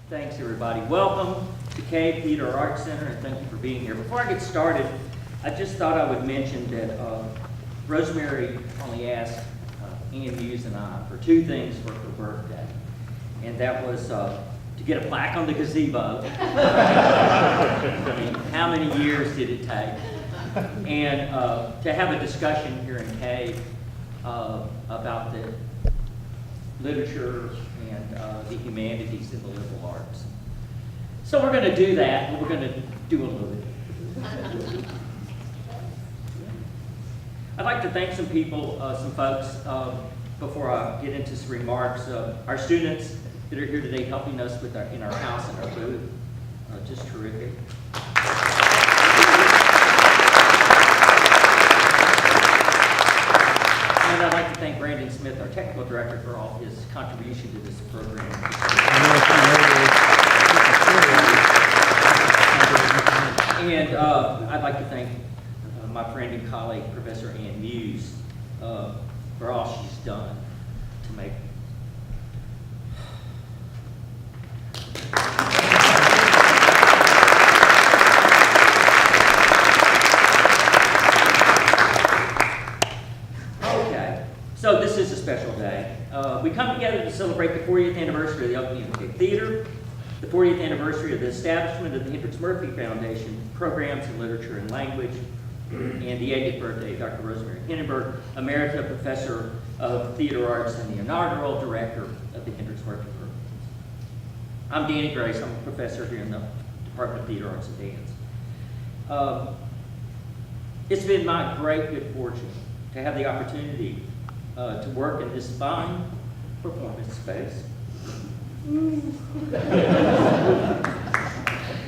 Thanks, everybody. Welcome to Cabe Theater Arts Center, and thank you for being here. Before I get started, I just thought I would mention that Rosemary only asked Ann Hughes and I for two things for her birthday, and that was to get a plaque on the gazebo. I mean, how many years did it take? And to have a discussion here in Cabe about the literature and the humanities and the liberal arts. So we're going to do that, but we're going to do a little bit. I'd like to thank some people, some folks, before I get into some remarks. Our students that are here today helping us with in our house and our booth. Just terrific. And I'd like to thank Brandon Smith, our technical director, for all his contribution to this program. And I'd like to thank my friend and colleague, Professor Ann Hughes, for all she's done to make So this is a special day. We come together to celebrate the 40th anniversary of the opening of the Cabe Theater, the 40th anniversary of the establishment of the Hendrix-Murphy Foundation Programs in Literature and Language, and the 80th birthday of Dr. Rosemary Henenberg, Emerita Professor of Theater Arts and the inaugural director of the Hendrix-Murphy Program. I'm Danny Grace. I'm a professor here in the Department of Theater Arts and Dance. It's been my great good fortune to have the opportunity to work in this fine performance space.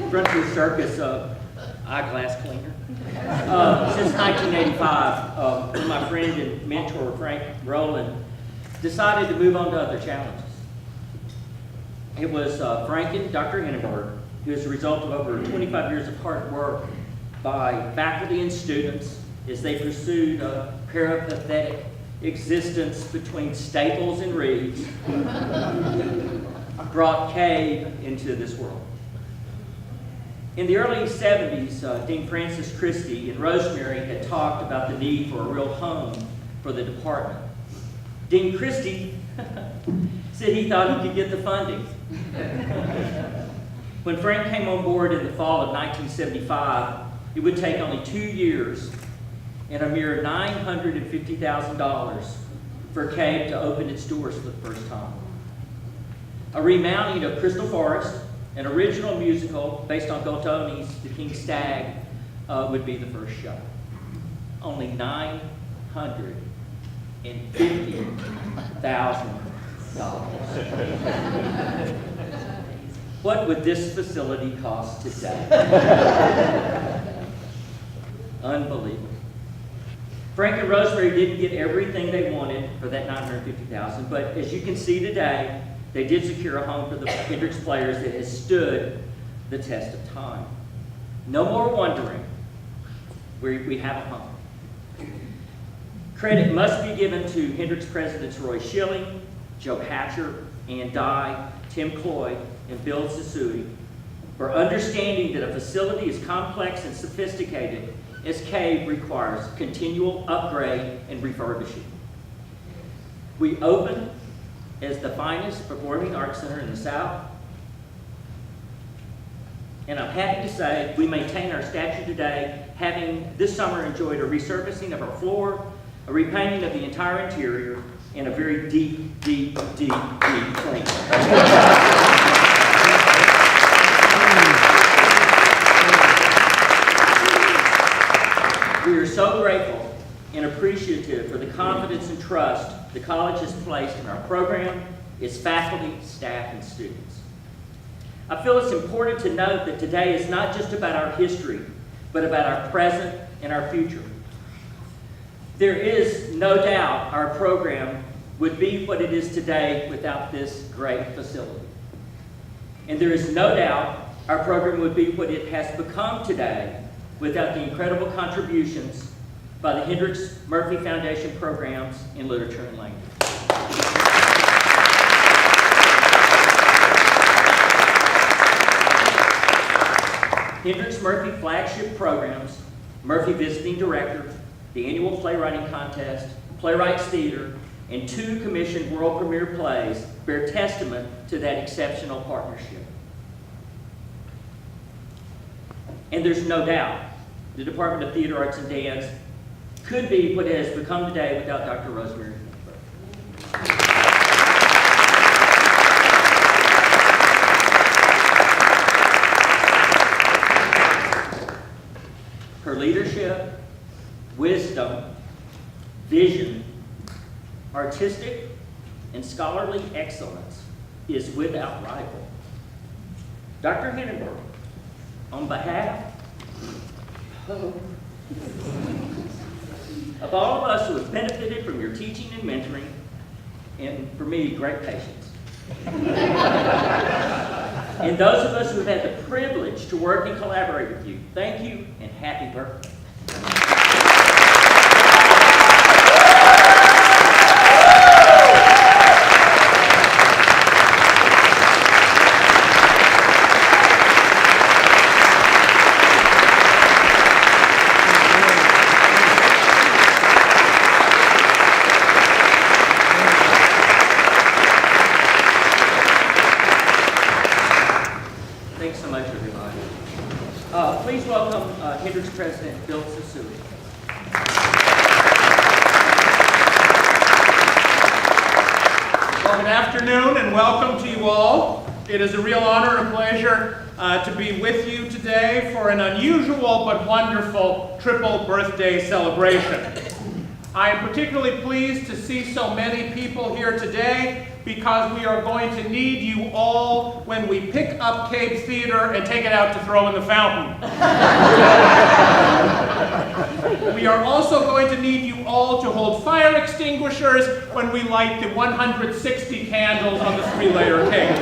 Brunswick Circus eyeglass cleaner. Since 1985, when my friend and mentor, Frank Rowland, decided to move on to other challenges. It was Frank and Dr. Henenberg, who is the result of over 25 years of hard work by faculty and students as they pursued a peripatetic existence between Staples and Reeves, brought Cabe into this world. In the early 70s, Dean Francis Christie and Rosemary had talked about the need for a real home for the department. Dean Christie said he thought he could get the funding. When Frank came on board in the fall of 1975, it would take only 2 years and a mere $950,000 for Cabe to open its doors for the first time. A remounting of Crystal Forest, an original musical based on Goldoni's The King's Stag, would be the first show. Only $950,000. What would this facility cost today? Unbelievable. Frank and Rosemary didn't get everything they wanted for that $950,000, but as you can see today, they did secure a home for the Hendrix players that has stood the test of time. No more wondering. We have a home. Credit must be given to Hendrix presidents Roy Schilling, Joe Hatcher, Ann Dye, Tim Cloyd, and Bill Sasui for understanding that a facility as complex and sophisticated as Cabe requires continual upgrade and refurbishing. We opened as the finest performing arts center in the South, and I'm happy to say we maintain our stature today, having this summer enjoyed a resurfacing of our floor, a repainting of the entire interior, and a very deep clean. We are so grateful and appreciative for the confidence and trust the college has placed in our program, its faculty, staff, and students. I feel it's important to note that today is not just about our history, but about our present and our future. There is no doubt our program would be what it is today without this great facility. And there is no doubt our program would be what it has become today without the incredible contributions by the Hendrix-Murphy Foundation programs in literature and language. Hendrix-Murphy flagship programs, Murphy Visiting Director, the annual playwriting contest, Playwrights Theater, and 2 commissioned world premiere plays bear testament to that exceptional partnership. And there's no doubt the Department of Theater Arts and Dance could be what it has become today without Dr. Rosemary Henenberg. Her leadership, wisdom, vision, artistic, and scholarly excellence is without rival. Dr. Henenberg, on behalf of all of us who have benefited from your teaching and mentoring, and for me, great patience, and those of us who have had the privilege to work and collaborate with you, thank you and happy birthday. Thanks so much, everybody. Please welcome Hendrix President Bill Sasui. Well, good afternoon and welcome to you all. It is a real honor and a pleasure to be with you today for an unusual but wonderful triple birthday celebration. I am particularly pleased to see so many people here today because we are going to need you all when we pick up Cabe Theater and take it out to throw in the fountain. We are also going to need you all to hold fire extinguishers when we light the 160 candles on the 3-layer cake.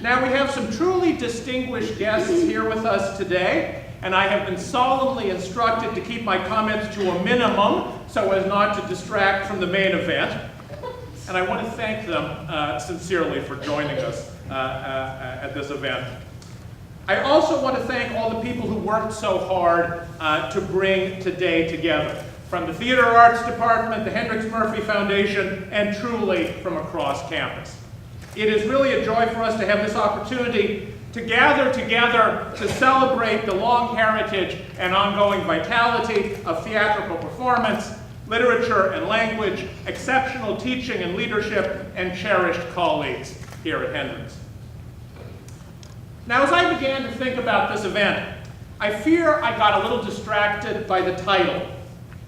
Now we have some truly distinguished guests here with us today, and I have been solemnly instructed to keep my comments to a minimum so as not to distract from the main event. And I want to thank them sincerely for joining us at this event. I also want to thank all the people who worked so hard to bring today together, from the Theater Arts Department, the Hendrix-Murphy Foundation, and truly from across campus. It is really a joy for us to have this opportunity to gather together to celebrate the long heritage and ongoing vitality of theatrical performance, literature and language, exceptional teaching and leadership, and cherished colleagues here at Hendrix. Now, as I began to think about this event, I fear I got a little distracted by the title,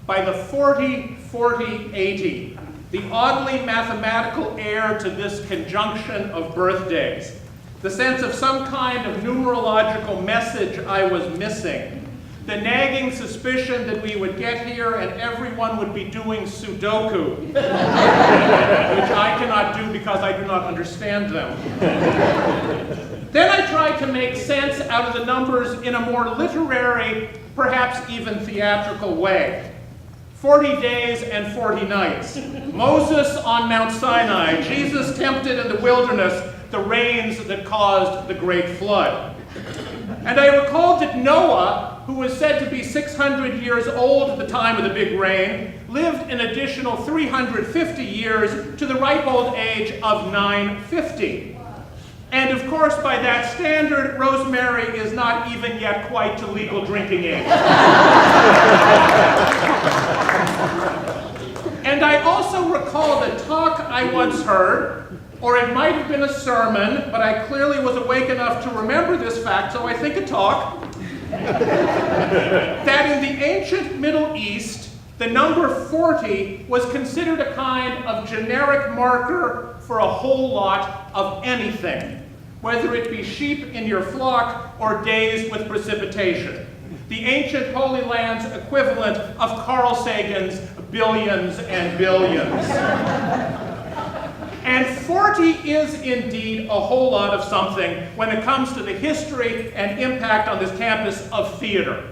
by the 40-40-80, the oddly mathematical air to this conjunction of birthdays, the sense of some kind of numerological message I was missing, the nagging suspicion that we would get here and everyone would be doing Sudoku, which I cannot do because I do not understand them. Then I tried to make sense out of the numbers in a more literary, perhaps even theatrical way. 40 days and 40 nights. Moses on Mount Sinai. Jesus tempted in the wilderness, the rains that caused the great flood. And I recalled that Noah, who was said to be 600 years old at the time of the big rain, lived an additional 350 years to the ripe old age of 950. And of course, by that standard, Rosemary is not even yet quite to legal drinking age. And I also recall the talk I once heard, or it might have been a sermon, but I clearly was awake enough to remember this fact, so I think a talk, that in the ancient Middle East, the number 40 was considered a kind of generic marker for a whole lot of anything, whether it be sheep in your flock or days with precipitation. The ancient Holy Land's equivalent of Carl Sagan's billions and billions. And 40 is indeed a whole lot of something when it comes to the history and impact on this campus of theater.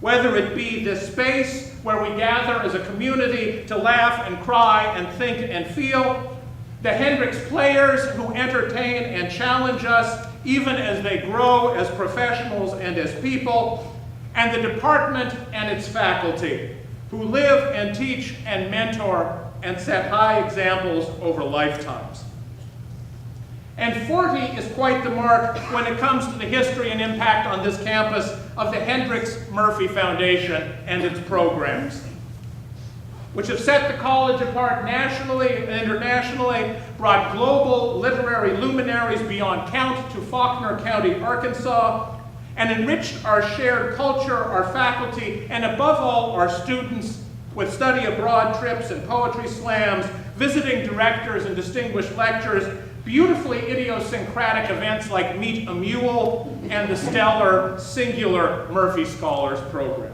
Whether it be this space where we gather as a community to laugh and cry and think and feel, the Hendrix players who entertain and challenge us even as they grow as professionals and as people, and the department and its faculty who live and teach and mentor and set high examples over lifetimes. And 40 is quite the mark when it comes to the history and impact on this campus of the Hendrix-Murphy Foundation and its programs, which have set the college apart nationally and internationally, brought global literary luminaries beyond count to Faulkner County, Arkansas, and enriched our shared culture, our faculty, and above all, our students with study abroad trips and poetry slams, visiting directors and distinguished lectures, beautifully idiosyncratic events like Meet a Mule and the stellar singular Murphy Scholars Program.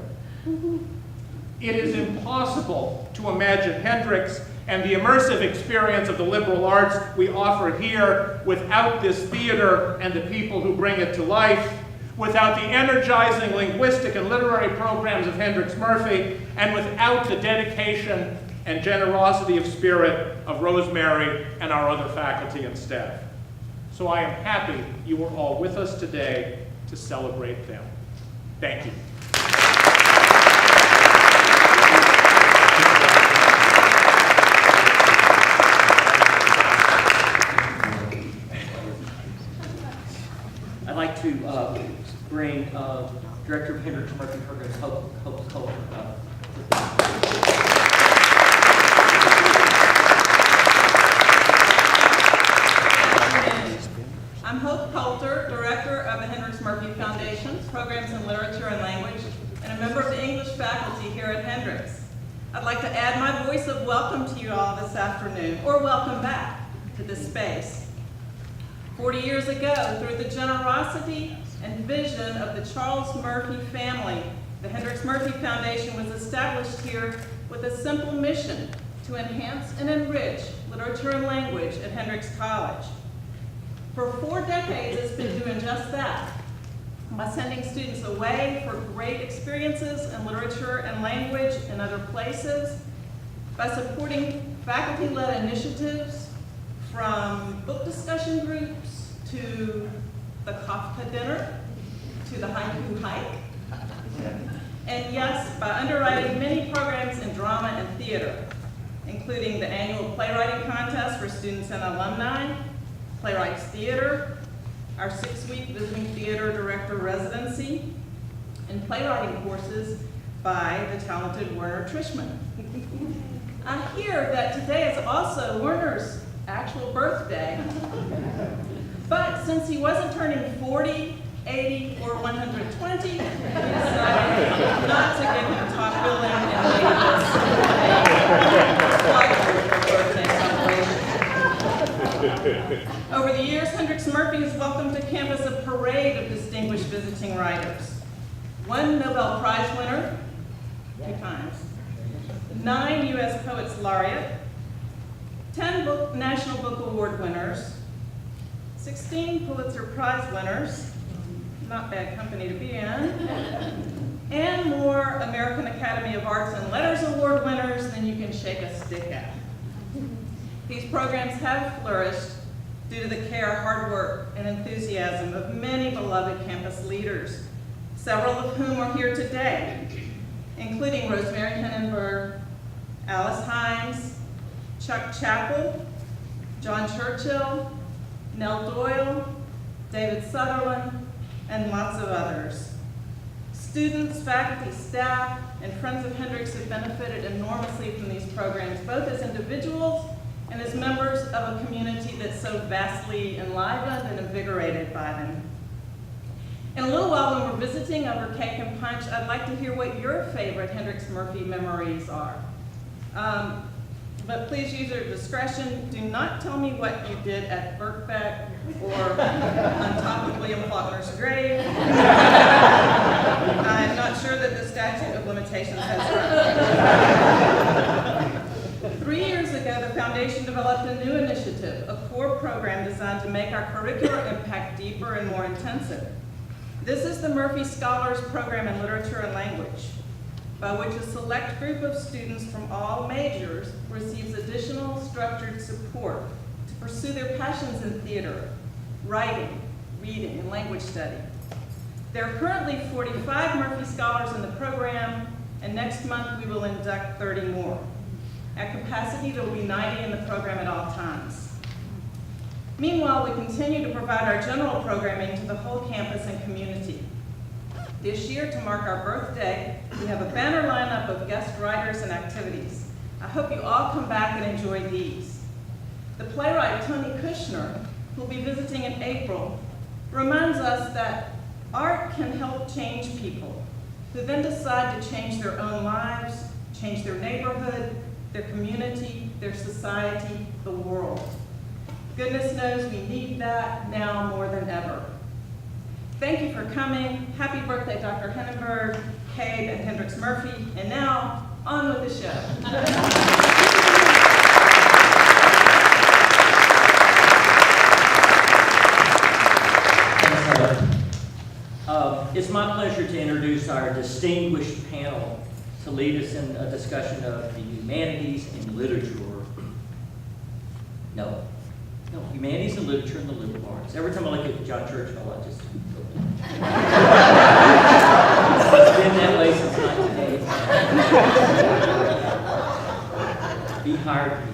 It is impossible to imagine Hendrix and the immersive experience of the liberal arts we offer here without this theater and the people who bring it to life, without the energizing linguistic and literary programs of Hendrix-Murphy, and without the dedication and generosity of spirit of Rosemary and our other faculty and staff. So I am happy you are all with us today to celebrate them. Thank you. I'd like to bring Director of Hendrix-Murphy Programs, Hope Coulter, up. I'm Hope Coulter, Director of the Hendrix-Murphy Foundation, Programs in Literature and Language, and a member of the English faculty here at Hendrix. I'd like to add my voice of welcome to you all this afternoon, or welcome back to this space. 40 years ago, through the generosity and vision of the Charles Murphy family, the Hendrix-Murphy Foundation was established here with a simple mission to enhance and enrich literature and language at Hendrix College. For 4 decades, it's been doing just that, by sending students away for great experiences in literature and language in other places, by supporting faculty-led initiatives from book discussion groups to the Kafka dinner to the haiku hike, and yes, by underwriting many programs in drama and theater, including the annual playwriting contest for students and alumni, Playwrights Theater, our 6-week visiting theater director residency, and playwriting courses by the talented Werner Trishman. I hear that today is also Werner's actual birthday, but since he wasn't turning 40, 80, or 120, we decided not to give him top billing and make this birthday celebration. Over the years, Hendrix-Murphy has welcomed to campus a parade of distinguished visiting writers. 1 Nobel Prize winner, 2 times, 9 U.S. Poets Laureate, 10 National Book Award winners, 16 Pulitzer Prize winners, not bad company to be in, and more American Academy of Arts and Letters Award winners than you can shake a stick at. These programs have flourished due to the care, hard work, and enthusiasm of many beloved campus leaders, several of whom are here today, including Rosemary Henenberg, Alice Himes, Chuck Chappell, John Churchill, Nell Doyle, David Sutherland, and lots of others. Students, faculty, staff, and friends of Hendrix have benefited enormously from these programs, both as individuals and as members of a community that's so vastly enlivened and invigorated by them. In a little while, when we're visiting over cake and punch, I'd like to hear what your favorite Hendrix-Murphy memories are. But please use your discretion. Do not tell me what you did at Birkbeck or on top of William Faulkner's grave. I'm not sure that the statute of limitations has run. 3 years ago, the Foundation developed a new initiative, a core program designed to make our curricular impact deeper and more intensive. This is the Murphy Scholars Program in Literature and Language, by which a select group of students from all majors receives additional structured support pursue their passions in theater, writing, reading, and language study. There are currently 45 Murphy Scholars in the program, and next month we will induct 30 more. At capacity, there will be 90 in the program at all times. Meanwhile, we continue to provide our general programming to the whole campus and community. This year, to mark our birthday, we have a banner lineup of guest writers and activities. I hope you all come back and enjoy these. The playwright Tony Kushner, who will be visiting in April, reminds us that art can help change people, who then decide to change their own lives, change their neighborhood, their community, their society, the world. Goodness knows we need that now more than ever. Thank you for coming. Happy birthday, Dr. Henenberg, Cabe, and Hendrix-Murphy. And now, on with the show. It's my pleasure to introduce our distinguished panel to lead us in a discussion of the humanities and literature. No, humanities and literature and the liberal arts. Every time I look at John Churchill, I just it's been that way since 1985. He hired me.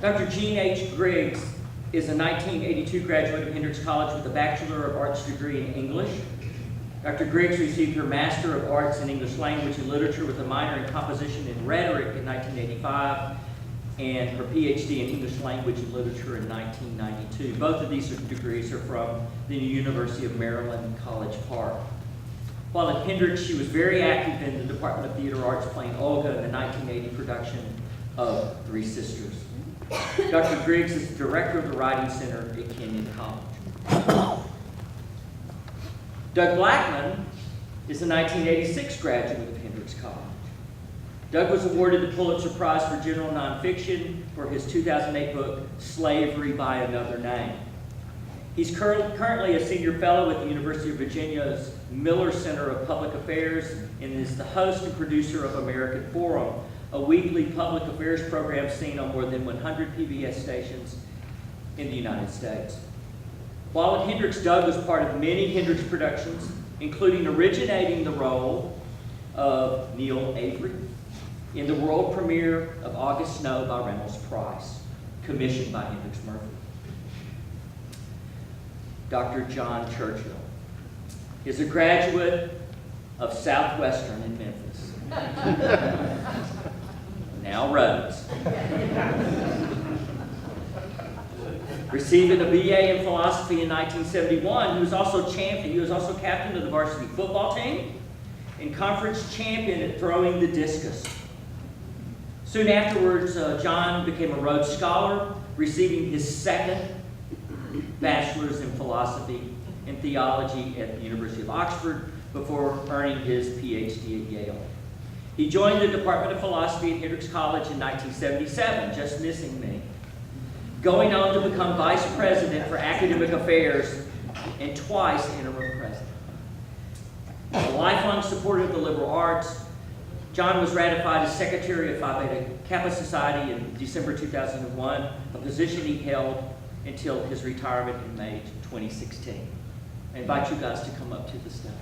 Dr. Jean H. Griggs is a 1982 graduate of Hendrix College with a Bachelor of Arts degree in English. Dr. Griggs received her Master of Arts in English Language and Literature with a minor in Composition and Rhetoric in 1985 and her PhD in English Language and Literature in 1992. Both of these degrees are from the University of Maryland, College Park. While at Hendrix, she was very active in the Department of Theater Arts playing Olga in the 1980 production of Three Sisters. Dr. Griggs is the director of the Writing Center at Kenyon College. Doug Blackman is a 1986 graduate of Hendrix College. Doug was awarded the Pulitzer Prize for General Nonfiction for his 2008 book, Slavery by Another Name. He's currently a senior fellow at the University of Virginia's Miller Center of Public Affairs and is the host and producer of American Forum, a weekly public affairs program seen on more than 100 PBS stations in the United States. While at Hendrix, Doug was part of many Hendrix productions, including originating the role of Neil Avery in the world premiere of August Snow by Reynolds Price, commissioned by Hendrix-Murphy. Dr. John Churchill is a graduate of Southwestern in Memphis. Now Rhodes. Receiving a BA in philosophy in 1971, he was also captain of the varsity football team and conference champion at throwing the discus. Soon afterwards, John became a Rhodes Scholar, receiving his second bachelor's in philosophy and theology at the University of Oxford before earning his PhD at Yale. He joined the Department of Philosophy at Hendrix College in 1977, just missing me, going on to become Vice President for Academic Affairs and twice interim president. A lifelong supporter of the liberal arts, John was ratified as Secretary of Phi Beta Kappa Society in December 2001, a position he held until his retirement in May 2016. I invite you guys to come up to the stage.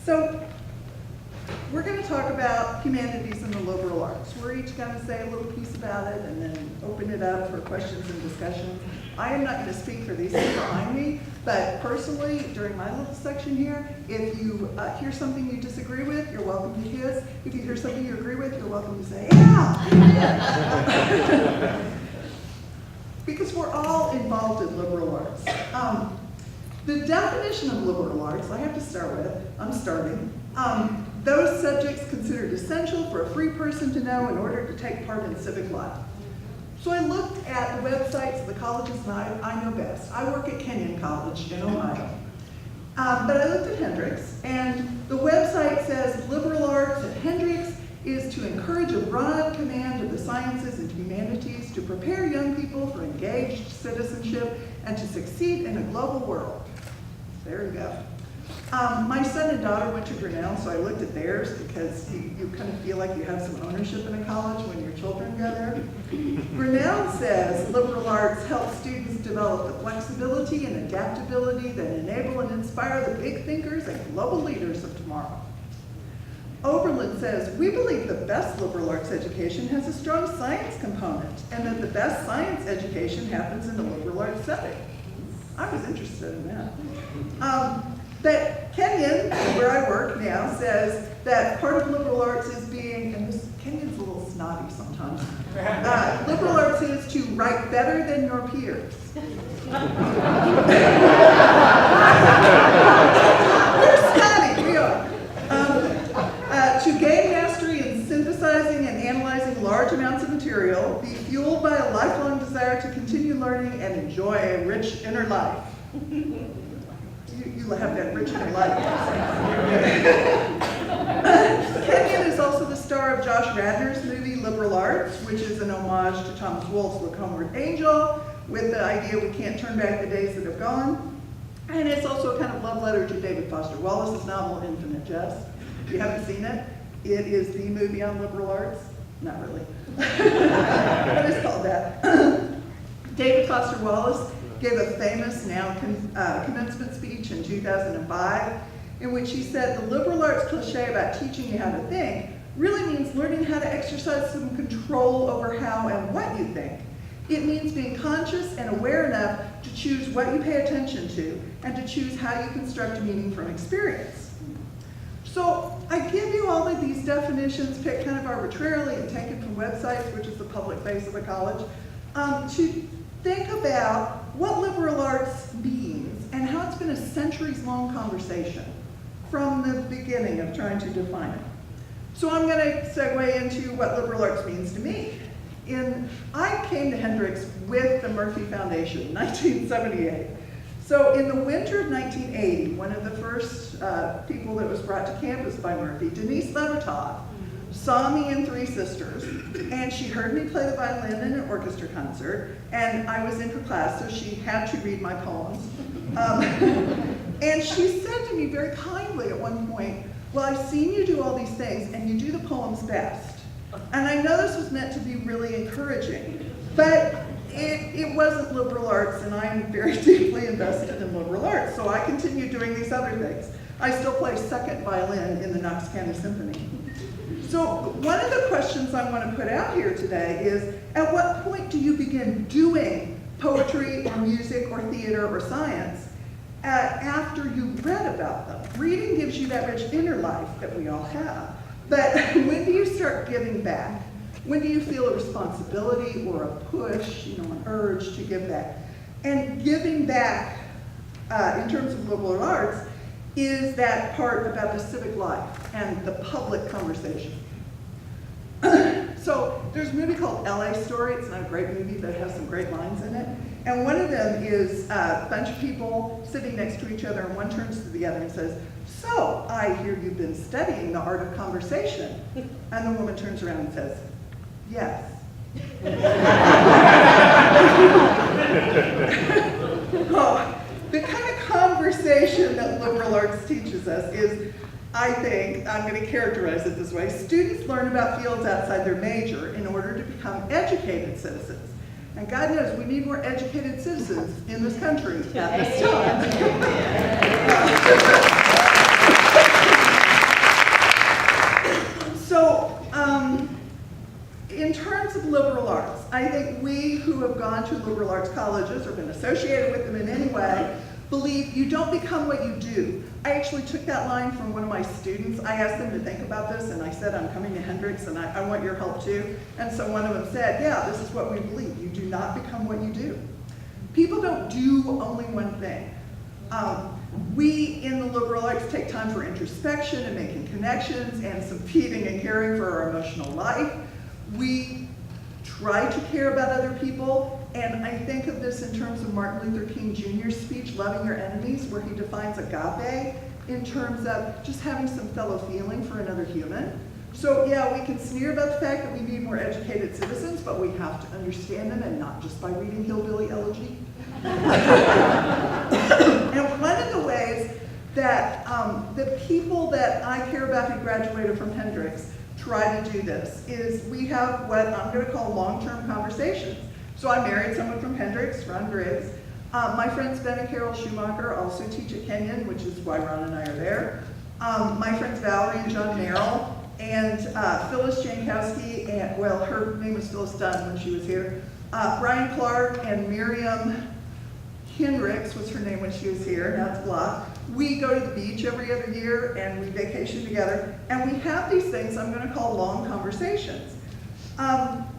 So, we're going to talk about humanities and the liberal arts. We're each going to say a little piece about it and then open it up for questions and discussions. I am not going to speak for these people behind me, but personally, during my little section here, if you hear something you disagree with, you're welcome to hiss. If you hear something you agree with, you're welcome to say, yeah! Because we're all involved in liberal arts. The definition of liberal arts, I have to start with, I'm starting. those subjects considered essential for a free person to know in order to take part in civic life. So I looked at the websites of the colleges that I know best. I work at Kenyon College in Ohio. But I looked at Hendrix, and the website says liberal arts at Hendrix is to encourage a broad command of the sciences and humanities, to prepare young people for engaged citizenship, and to succeed in a global world. There you go. My son and daughter went to Grinnell, so I looked at theirs because you kind of feel like you have some ownership in a college when your children go there. Grinnell says liberal arts help students develop the flexibility and adaptability that enable and inspire the big thinkers and global leaders of tomorrow. Oberlin says, we believe the best liberal arts education has a strong science component and that the best science education happens in a liberal arts setting. I was interested in that. But Kenyon, where I work now, says that part of liberal arts is being, and this Kenyon's a little snotty sometimes, liberal arts is to write better than your peers. We're snotty, we are. To gain mastery in synthesizing and analyzing large amounts of material, be fueled by a lifelong desire to continue learning and enjoy a rich inner life. You have that rich inner life. Kenyon is also the star of Josh Radnor's movie Liberal Arts, which is an homage to Thomas Wolfe's Look Homeward Angel, with the idea we can't turn back the days that have gone. And it's also a kind of love letter to David Foster Wallace's novel Infinite Jest. If you haven't seen it, it is the movie on liberal arts. Not really. But it's called that. David Foster Wallace gave a famous commencement speech in 2005 in which he said the liberal arts cliche about teaching you how to think really means learning how to exercise some control over how and what you think. It means being conscious and aware enough to choose what you pay attention to and to choose how you construct meaning from experience. So I give you all of these definitions picked kind of arbitrarily and taken from websites, which is the public face of a college, to think about what liberal arts means and how it's been a centuries-long conversation from the beginning of trying to define it. So I'm going to segue into what liberal arts means to me. I came to Hendrix with the Murphy Foundation in 1978. So in the winter of 1980, one of the first people that was brought to campus by Murphy, Denise Levertov, saw me in Three Sisters, and she heard me play the violin in an orchestra concert, and I was in her class, so she had to read my poems. And she said to me very kindly at one point, well, I've seen you do all these things, and you do the poems best. And I know this was meant to be really encouraging, but it wasn't liberal arts, and I'm very deeply invested in liberal arts, so I continue doing these other things. I still play second violin in the Knox County Symphony. So one of the questions I want to put out here today is, at what point do you begin doing poetry or music or theater or science after you've read about them? Reading gives you that rich inner life that we all have. But when do you start giving back? When do you feel a responsibility or a push, an urge to give back? And giving back, in terms of liberal arts, is that part about the civic life and the public conversation. So there's a movie called LA Story. It's not a great movie, but it has some great lines in it. And one of them is a bunch of people sitting next to each other, and one turns to the other and says, so I hear you've been studying the art of conversation. And the woman turns around and says, yes. The kind of conversation that liberal arts teaches us is, I think, I'm going to characterize it this way, students learn about fields outside their major in order to become educated citizens. And God knows we need more educated citizens in this country at this time. So, in terms of liberal arts, I think we who have gone to liberal arts colleges or been associated with them in any way believe you don't become what you do. I actually took that line from one of my students. I asked them to think about this, and I said, I'm coming to Hendrix, and I want your help too. And so one of them said, yeah, this is what we believe. You do not become what you do. People don't do only one thing. We in the liberal arts take time for introspection and making connections and some feeding and caring for our emotional life. We try to care about other people, and I think of this in terms of Martin Luther King Jr.'s speech, Loving Your Enemies, where he defines agape in terms of just having some fellow feeling for another human. So yeah, we can sneer about the fact that we need more educated citizens, but we have to understand them, and not just by reading Hillbilly Elegy. And one of the ways that the people that I care about who graduated from Hendrix try to do this is we have what I'm going to call long-term conversations. So I married someone from Hendrix, Ron Griggs. My friends Ben and Carol Schumacher also teach at Kenyon, which is why Ron and I are there. My friends Valerie and John Merrill, and Phyllis Jankowski, and well, her name was Phyllis Dunn when she was here. Brian Clark and Miriam Hendrix was her name when she was here, now it's blocked. We go to the beach every other year and we vacation together, and we have these things I'm going to call long conversations.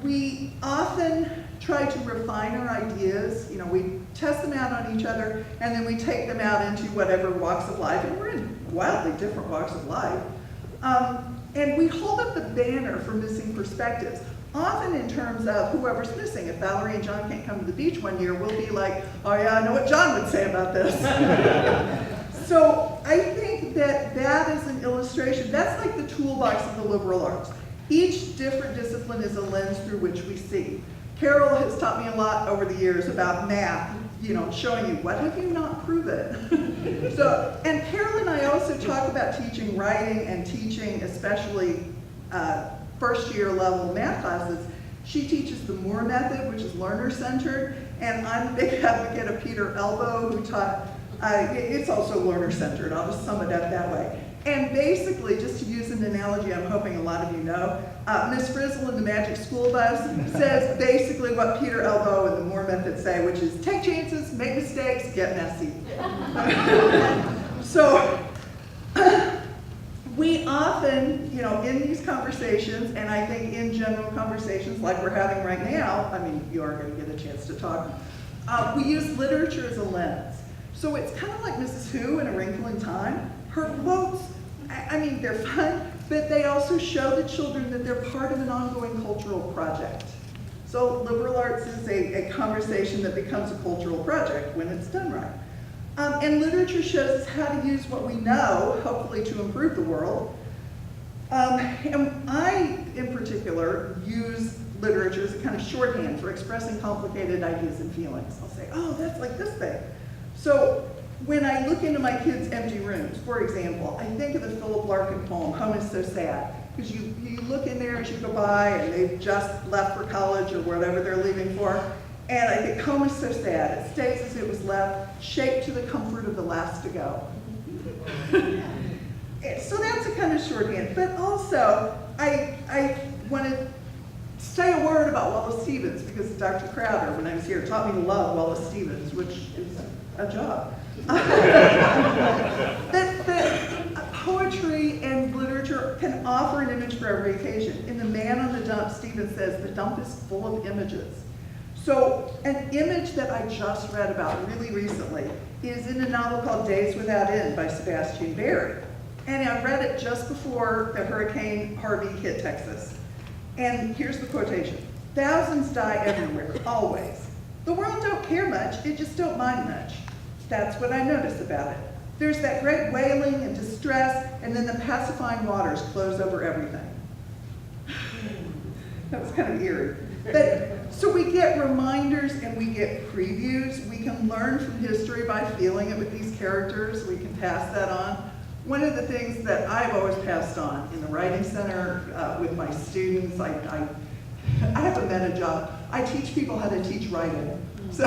We often try to refine our ideas. You know, we test them out on each other, and then we take them out into whatever walks of life, and we're in wildly different walks of life. And we hold up the banner for missing perspectives, often in terms of whoever's missing. If Valerie and John can't come to the beach one year, we'll be like, oh yeah, I know what John would say about this. So I think that that is an illustration. That's like the toolbox of the liberal arts. Each different discipline is a lens through which we see. Carol has taught me a lot over the years about math, you know, showing you what have you not proven. So, and Carol and I also talk about teaching writing and teaching, especially first year level math classes. She teaches the Moore method, which is learner-centered, and I'm a big advocate of Peter Elbow, who taught, it's also learner-centered, I'll just sum it up that way. And basically, just to use an analogy I'm hoping a lot of you know, Miss Frizzle in the Magic School Bus says basically what Peter Elbow and the Moore method say, which is take chances, make mistakes, get messy. So we often, you know, in these conversations, and I think in general conversations like we're having right now, I mean, you are going to get a chance to talk, we use literature as a lens. So it's kind of like Mrs. Who in A Wrinkle in Time. Her quotes, I mean, they're fun, but they also show the children that they're part of an ongoing cultural project. So liberal arts is a conversation that becomes a cultural project when it's done right. And literature shows us how to use what we know, hopefully to improve the world. And I, in particular, use literature as a kind of shorthand for expressing complicated ideas and feelings. I'll say, oh, that's like this thing. So when I look into my kids' empty rooms, for example, I think of the Philip Larkin poem, Home is So Sad. Because you look in there as you go by and they've just left for college or whatever they're leaving for. And I think home is so sad. It stays as it was left, shaped to the comfort of the last to go. So that's a kind of shorthand. But also, I want to say a word about Wallace Stevens, because Dr. Crowder, when I was here, taught me to love Wallace Stevens, which is a job. that poetry and literature can offer an image for every occasion. In The Man on the Dump, Stevens says, the dump is full of images. So an image that I just read about really recently is in a novel called Days Without End by Sebastian Barry. And I read it just before the Hurricane Harvey hit Texas. And here's the quotation. Thousands die everywhere, always. The world don't care much, it just don't mind much. That's what I notice about it. There's that great wailing and distress, and then the pacifying waters close over everything. That was kind of eerie. But, so we get reminders and we get previews. We can learn from history by feeling it with these characters. We can pass that on. One of the things that I've always passed on in the Writing Center with my students, I have a meta job. I teach people how to teach writing. So,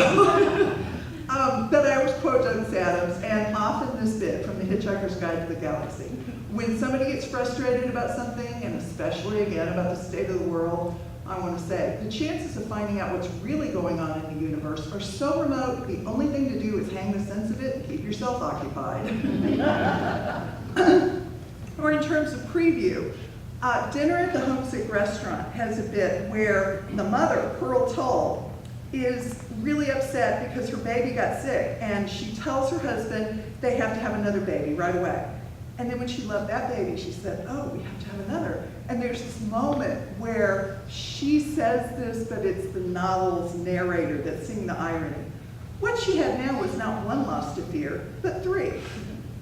but I always quote Douglas Adams, and often this bit from The Hitchhiker's Guide to the Galaxy. When somebody gets frustrated about something, and especially again about the state of the world, I want to say, the chances of finding out what's really going on in the universe are so remote, the only thing to do is hang the sense of it and keep yourself occupied. Or in terms of preview, Dinner at the Homesick Restaurant has a bit where the mother, Pearl Tull, is really upset because her baby got sick, and she tells her husband they have to have another baby right away. And then when she loved that baby, she said, oh, we have to have another. And there's this moment where she says this, but it's the novel's narrator that's seeing the irony. What she had now was not one loss to fear, but 3.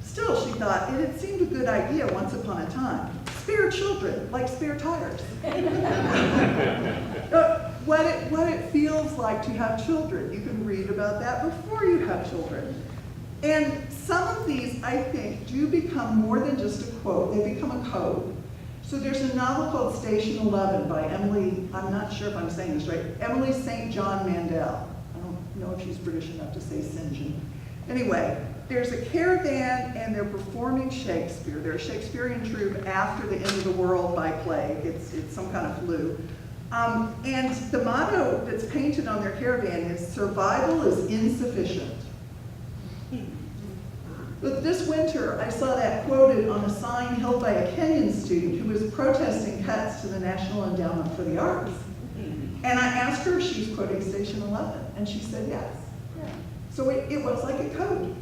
Still, she thought, it had seemed a good idea once upon a time. Spare children, like spare tires. What it feels like to have children. You can read about that before you have children. And some of these, I think, do become more than just a quote. They become a code. So there's a novel called Station 11 by Emily, I'm not sure if I'm saying this right, Emily St. John Mandel. I don't know if she's British enough to say St. John. Anyway, there's a caravan and they're performing Shakespeare. They're a Shakespearean troupe after the end of the world by plague. It's some kind of flu. And the motto that's painted on their caravan is, survival is insufficient. But this winter, I saw that quoted on a sign held by a Kenyan student who was protesting cuts to the National Endowment for the Arts. And I asked her if she was quoting Station 11, and she said yes. So it was like a code.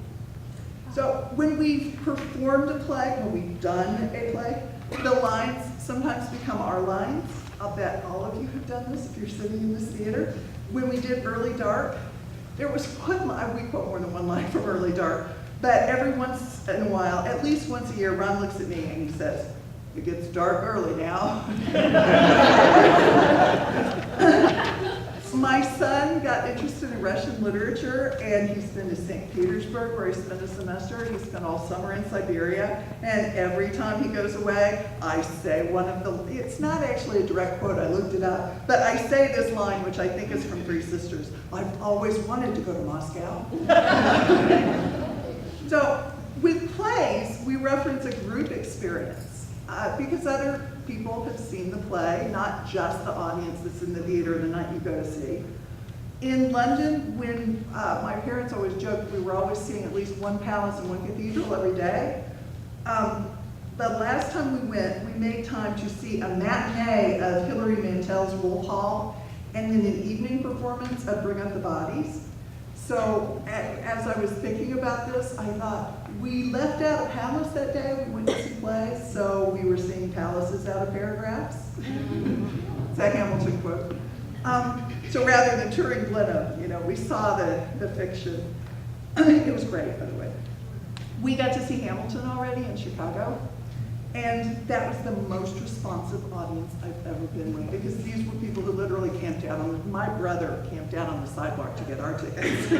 So when we've performed a play, when we've done a play, the lines sometimes become our lines. I'll bet all of you have done this if you're sitting in this theater. When we did Early Dark, there was one line, we quote more than one line from Early Dark, but every once in a while, at least once a year, Ron looks at me and he says, it gets dark early now. My son got interested in Russian literature, and he's been to St. Petersburg where he spent a semester. He spent all summer in Siberia, and every time he goes away, I say one of the, it's not actually a direct quote, I looked it up, but I say this line, which I think is from Three Sisters, I've always wanted to go to Moscow. So with plays, we reference a group experience because other people have seen the play, not just the audience that's in the theater the night you go to see. In London, when my parents always joked we were always seeing at least one palace and one cathedral every day. The last time we went, we made time to see a matinee of Hilary Mantel's Wolf Hall and then an evening performance of Bring Up the Bodies. So as I was thinking about this, I thought, we left out a palace that day, we went to see plays, so we were seeing palaces out of paragraphs. It's a Hamilton quote. So rather than touring Blenheim, we saw the fiction. It was great, by the way. We got to see Hamilton already in Chicago, and that was the most responsive audience I've ever been with, because these were people who literally camped out on, my brother camped out on the sidewalk to get our tickets.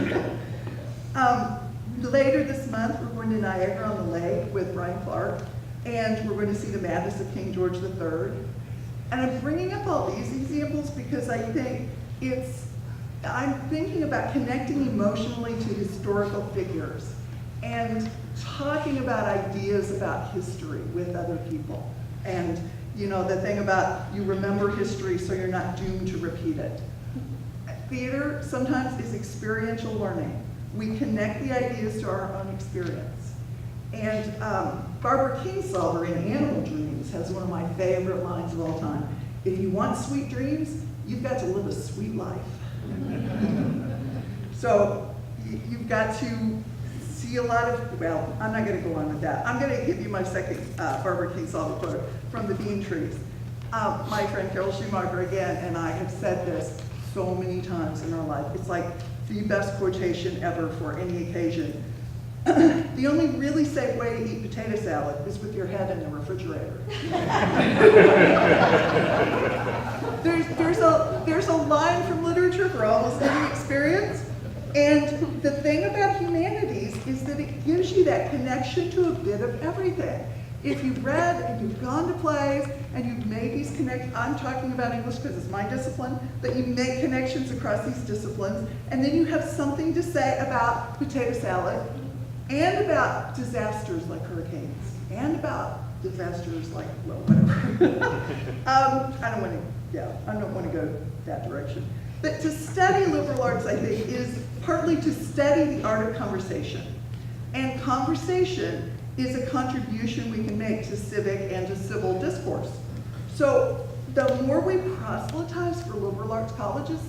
Later this month, we're going to Niagara on the Lake with Brian Clark, and we're going to see The Madness of King George III. And I'm bringing up all these examples because I think I'm thinking about connecting emotionally to historical figures and talking about ideas about history with other people. And the thing about you remember history so you're not doomed to repeat it. Theater sometimes is experiential learning. We connect the ideas to our own experience. And Barbara Kingsolver in Animal Dreams has one of my favorite lines of all time. If you want sweet dreams, you've got to live a sweet life. So you've got to see a lot of, well, I'm not going to go on with that. I'm going to give you my second Barbara Kingsolver quote from The Bean Trees. My friend Carol Schumacher again and I have said this so many times in our life. It's like the best quotation ever for any occasion. The only really safe way to eat potato salad is with your head in the refrigerator. There's a line from literature for almost any experience, and the thing about humanities is that it gives you that connection to a bit of everything. If you've read and you've gone to plays and you've made these connections, I'm talking about English because it's my discipline, but you make connections across these disciplines, and then you have something to say about potato salad, and about disasters like hurricanes, and about disasters like, well, whatever. I don't want to go that direction. But to study liberal arts, I think, is partly to study the art of conversation. And conversation is a contribution we can make to civic and to civil discourse. So the more we proselytize for liberal arts colleges,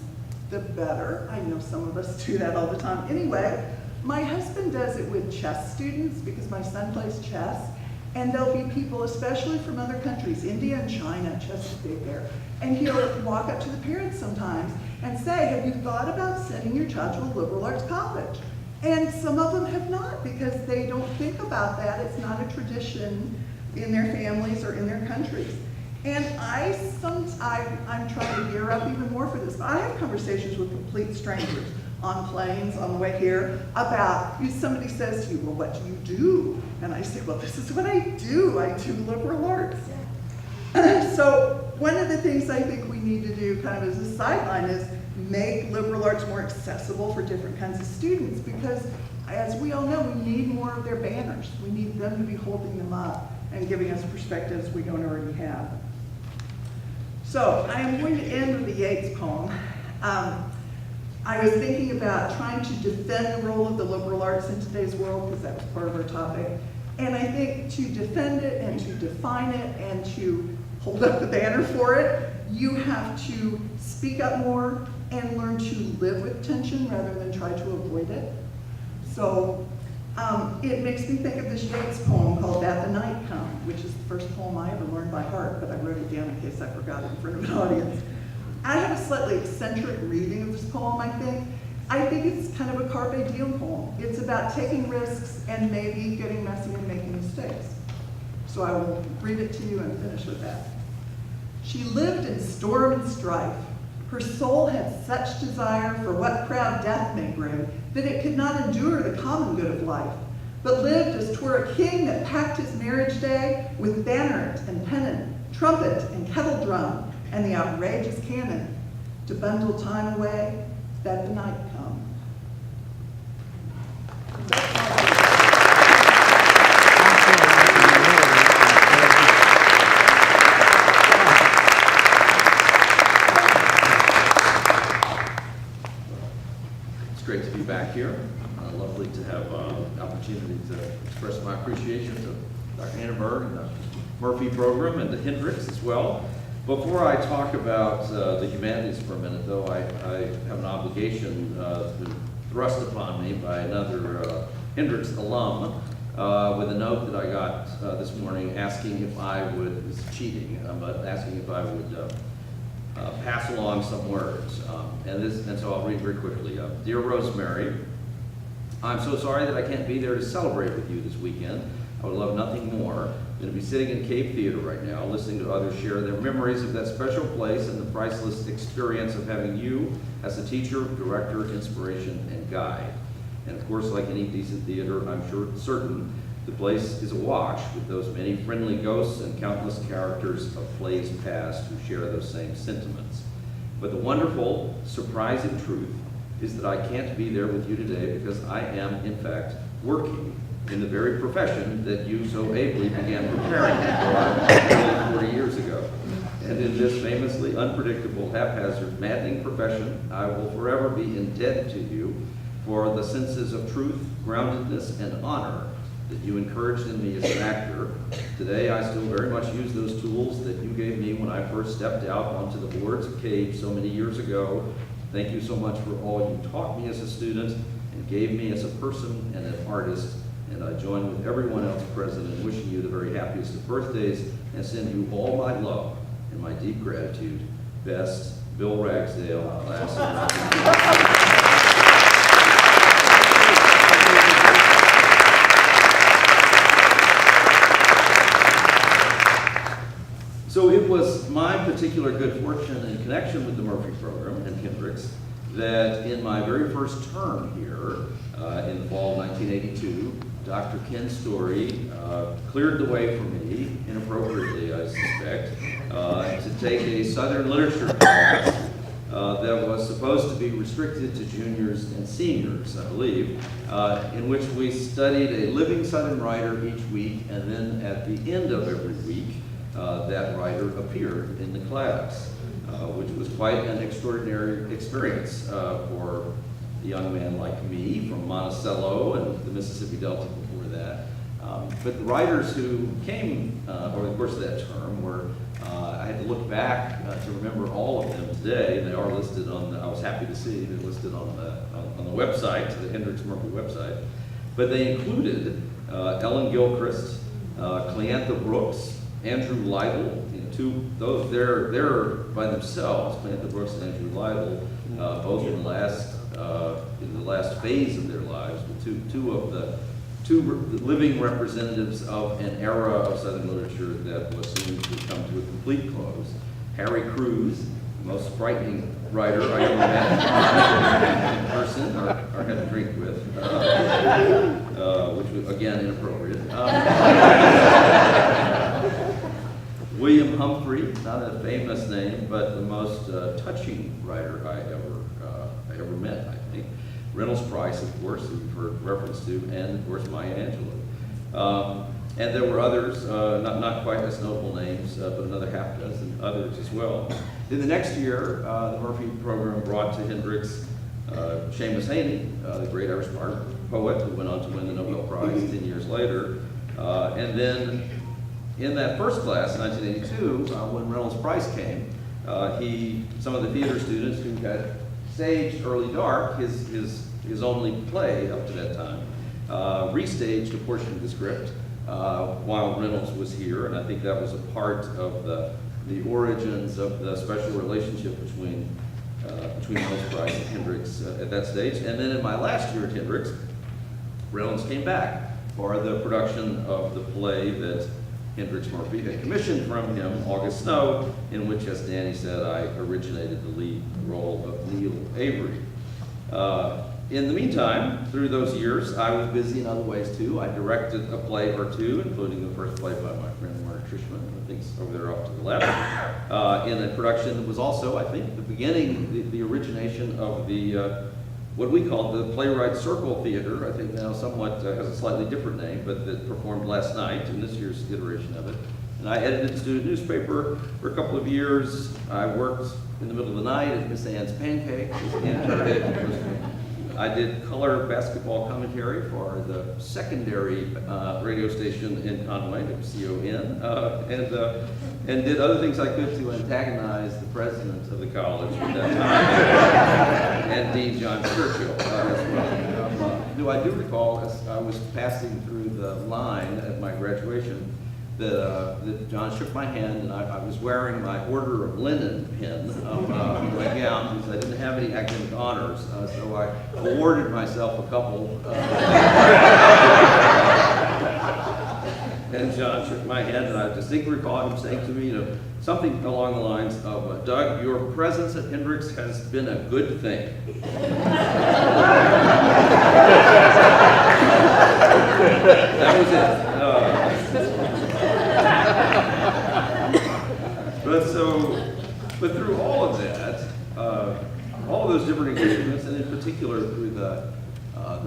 the better. I know some of us do that all the time. Anyway, my husband does it with chess students because my son plays chess. And there'll be people, especially from other countries, India and China, chess is big there. And he'll walk up to the parents sometimes and say, have you thought about sending your child to a liberal arts college? And some of them have not because they don't think about that. It's not a tradition in their families or in their countries. And I'm trying to gear up even more for this. But I have conversations with complete strangers on planes, on the way here, about, somebody says to you, well, what do you do? And I say, well, this is what I do. I do liberal arts. So one of the things I think we need to do kind of as a sideline is make liberal arts more accessible for different kinds of students because, as we all know, we need more of their banners. We need them to be holding them up and giving us perspectives we don't already have. So I am going to end with the Yeats poem. I was thinking about trying to defend the role of the liberal arts in today's world because that was part of our topic. And I think to defend it and to define it and to hold up the banner for it, you have to speak up more and learn to live with tension rather than try to avoid it. So it makes me think of this Yeats poem called That the Night Come, which is the first poem I ever learned by heart, but I wrote it down in case I forgot it in front of an audience. I have a slightly eccentric reading of this poem, I think. I think it's kind of a carpe diem poem. It's about taking risks and maybe getting messy and making mistakes. So I will read it to you and finish with that. She lived in storm and strife. Her soul had such desire for what proud death may bring that it could not endure the common good of life, but lived as 'twere a king that packed his marriage day with banneret and pennon, trumpet and kettle drum, and the outrageous cannon, to bundle time away, that the night come. It's great to be back here. Lovely to have the opportunity to express my appreciation to Dr. Henenberg and the Murphy program and to Hendrix as well. Before I talk about the humanities for a minute, though, I have an obligation thrust upon me by another Hendrix alum with a note that I got this morning asking if I would, this is cheating, but asking if I would pass along some words. And so I'll read very quickly. Dear Rosemary, I'm so sorry that I can't be there to celebrate with you this weekend. I would love nothing more than to be sitting in Cabe Theater right now, listening to others share their memories of that special place and the priceless experience of having you as a teacher, director, inspiration, and guide. And of course, like any decent theater, I'm certain the place is awash with those many friendly ghosts and countless characters of plays past who share those same sentiments. But the wonderful, surprising truth is that I can't be there with you today because I am, in fact, working in the very profession that you so ably began preparing me for 40 years ago. And in this famously unpredictable, haphazard, maddening profession, I will forever be indebted to you for the senses of truth, groundedness, and honor that you encouraged in me as an actor. Today, I still very much use those tools that you gave me when I first stepped out onto the boards of Cabe so many years ago. Thank you so much for all you taught me as a student and gave me as a person and an artist. And I join with everyone else present in wishing you the very happiest of birthdays and send you all my love and my deep gratitude. Best, Bill Ragsdale, class of So it was my particular good fortune in connection with the Murphy program and Hendrix that in my very first term here in the fall of 1982, Dr. Ken Story cleared the way for me, inappropriately I suspect, to take a Southern literature class that was supposed to be restricted to juniors and seniors, I believe, in which we studied a living Southern writer each week, and then at the end of every week, that writer appeared in the class, which was quite an extraordinary experience for a young man like me from Monticello and the Mississippi Delta before that. But the writers who came over the course of that term were, I had to look back to remember all of them today. They are listed on the, I was happy to see, they're listed on the website, the Hendrix-Murphy website. But they included Ellen Gilchrist, Cleantha Brooks, Andrew Lytle, they're by themselves, Cleantha Brooks and Andrew Lytle, both in the last phase of their lives, but two living representatives of an era of Southern literature that was soon to come to a complete close. Harry Crews, the most frightening writer I ever met in person or had a drink with, which was, again, inappropriate. William Humphrey, not a famous name, but the most touching writer I ever met, I think. Reynolds Price, of course, who you've heard reference to, and of course Maya Angelou. And there were others, not quite as notable names, but another half dozen others as well. In the next year, the Murphy program brought to Hendrix Seamus Heaney, the great Irish poet who went on to win the Nobel Prize 10 years later. And then in that first class, in 1982, when Reynolds Price came, some of the theater students who had staged Early Dark, his only play up to that time, restaged a portion of the script while Reynolds was here, and I think that was a part of the origins of the special relationship between Reynolds Price and Hendrix at that stage. And then in my last year at Hendrix, Reynolds came back for the production of the play that Hendrix-Murphy had commissioned from him, August Snow, in which, as Danny said, I originated the lead role of Neil Avery. In the meantime, through those years, I was busy in other ways too. I directed a play or two, including the first play by my friend Mark Trishman, I think over there off to the left, in a production that was also, I think, the beginning, the origination of the what we call the Playwright Circle Theater. I think now somewhat has a slightly different name, but that performed last night in this year's iteration of it. And I edited the student newspaper for a couple of years. I worked in the middle of the night at Miss Ann's Pancakes as an intern. I did color basketball commentary for the secondary radio station in Conway, WCON, and did other things I could to antagonize the president of the college at that time, and Dean John Churchill as well. I do recall, as I was passing through the line at my graduation, that John shook my hand, and I was wearing my Order of Linen pin on my gown because I didn't have any academic honors, so I awarded myself a couple. And John shook my hand, and I distinctly recall him saying to me, something along the lines of, "Doug, your presence at Hendrix has been a good thing." That was it. But through all of that, all of those different engagements, and in particular through the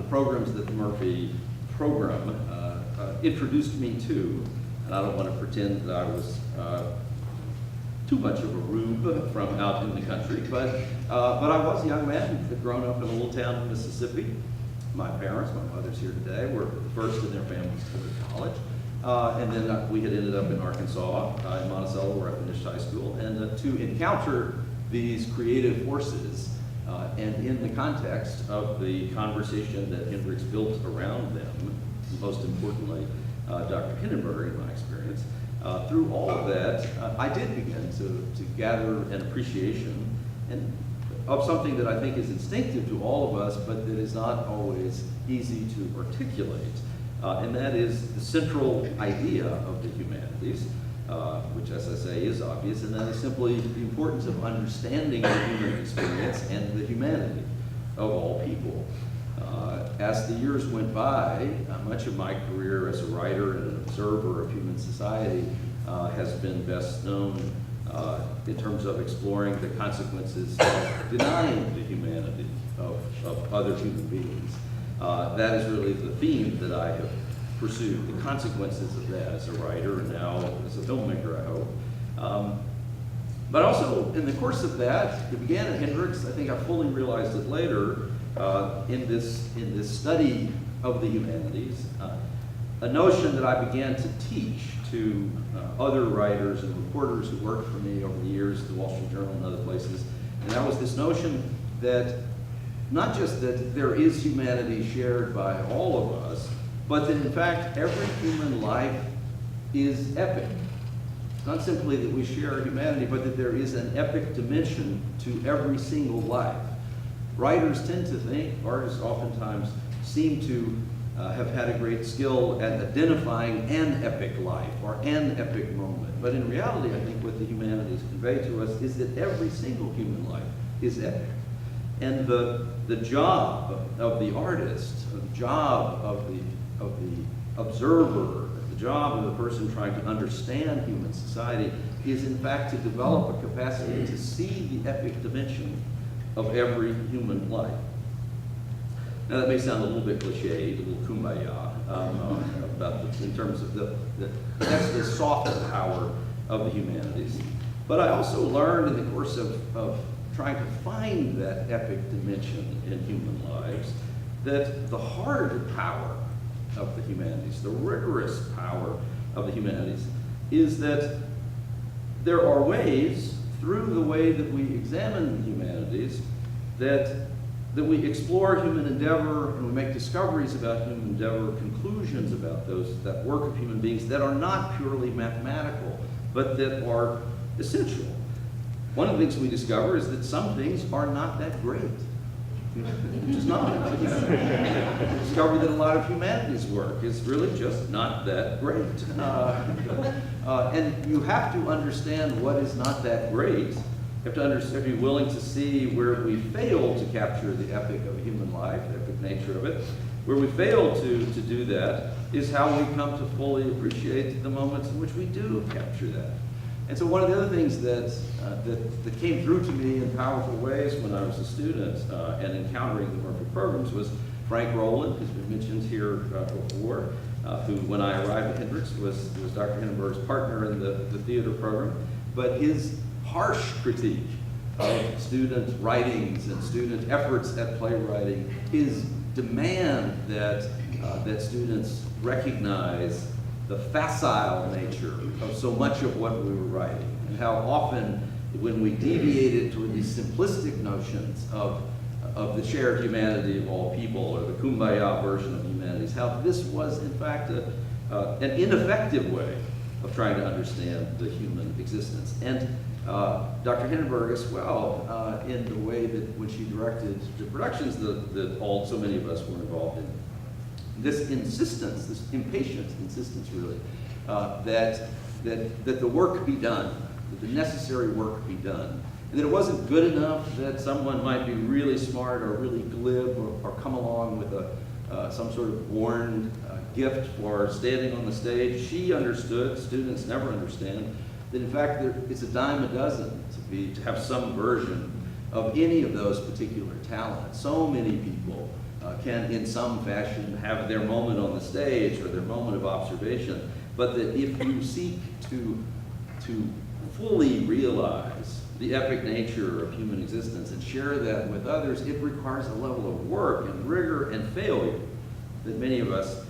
programs that the Murphy program introduced me to, and I don't want to pretend that I was too much of a rube from out in the country, but I was a young man who had grown up in a little town in Mississippi. My parents, my mother's here today, were the first in their families to go to college. And then we had ended up in Arkansas, in Monticello, where I finished high school, and to encounter these creative forces, and in the context of the conversation that Hendrix built around them, most importantly, Dr. Henenberg, in my experience, through all of that, I did begin to gather an appreciation of something that I think is instinctive to all of us, but that is not always easy to articulate. And that is the central idea of the humanities, which, as I say, is obvious, and that is simply the importance of understanding the human experience and the humanity of all people. As the years went by, much of my career as a writer and an observer of human society has been best known in terms of exploring the consequences of denying the humanity of other human beings. That is really the theme that I have pursued, the consequences of that as a writer and now as a filmmaker, I hope. But also, in the course of that, it began at Hendrix. I think I fully realized it later in this study of the humanities. a notion that I began to teach to other writers and reporters who worked for me over the years, the Wall Street Journal and other places. And that was this notion that not just that there is humanity shared by all of us, but that in fact every human life is epic. It's not simply that we share humanity, but that there is an epic dimension to every single life. Writers tend to think, artists oftentimes seem to have had a great skill at identifying an epic life or an epic moment. But in reality, I think what the humanities convey to us is that every single human life is epic. And the job of the artist, the job of the observer, the job of the person trying to understand human society is in fact to develop a capacity to see the epic dimension of every human life. Now that may sound a little bit cliched, a little kumbaya, in terms of that's the soft power of the humanities. But I also learned in the course of trying to find that epic dimension in human lives that the hard power of the humanities, the rigorous power of the humanities, is that there are ways through the way that we examine the humanities that we explore human endeavor and we make discoveries about human endeavor, conclusions about that work of human beings that are not purely mathematical, but that are essential. One of the things we discover is that some things are not that great. Just not. We discover that a lot of humanities work is really just not that great. And you have to understand what is not that great. You have to be willing to see where we fail to capture the epic of a human life, the epic nature of it. Where we fail to do that is how we come to fully appreciate the moments in which we do capture that. And so one of the other things that came through to me in powerful ways when I was a student and encountering the Murphy programs was Frank Rowland, who's been mentioned here before, who when I arrived at Hendrix was Dr. Henenberg's partner in the theater program. But his harsh critique of student writings and student efforts at playwriting, his demand that students recognize the facile nature of so much of what we were writing, and how often when we deviated toward these simplistic notions of the shared humanity of all people, or the kumbaya version of humanities, how this was in fact an ineffective way of trying to understand the human existence. And Dr. Henenberg as well, in the way that when she directed the productions that so many of us were involved in, this insistence, this impatient insistence really, that the work be done, that the necessary work be done, and that it wasn't good enough that someone might be really smart or really glib or come along with some sort of born gift for standing on the stage. She understood, students never understand, that in fact it's a dime a dozen to have some version of any of those particular talents. So many people can in some fashion have their moment on the stage or their moment of observation, but that if you seek to fully realize the epic nature of human existence and share that with others, it requires a level of work and rigor and failure that many of us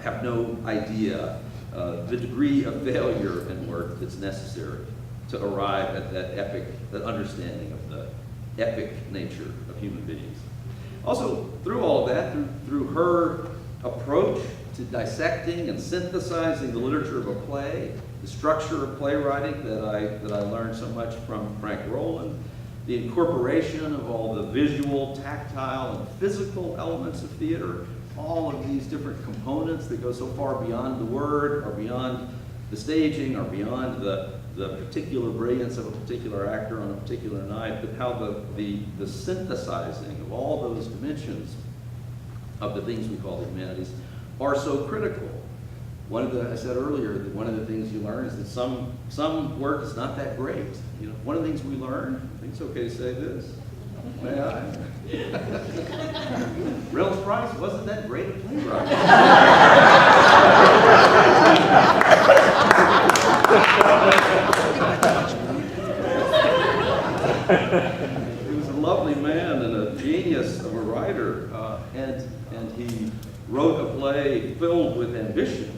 have no idea the degree of failure and work that's necessary to arrive at that understanding of the epic nature of human beings. Also, through all of that, through her approach to dissecting and synthesizing the literature of a play, the structure of playwriting that I learned so much from Frank Rowland, the incorporation of all the visual, tactile, and physical elements of theater, all of these different components that go so far beyond the word or beyond the staging or beyond the particular brilliance of a particular actor on a particular night, but how the synthesizing of all those dimensions of the things we call the humanities are so critical. I said earlier that one of the things you learn is that some work is not that great. One of the things we learn, I think it's okay to say this, may I? Reynolds Price wasn't that great a playwright. He was a lovely man and a genius of a writer, and wrote a play filled with ambition,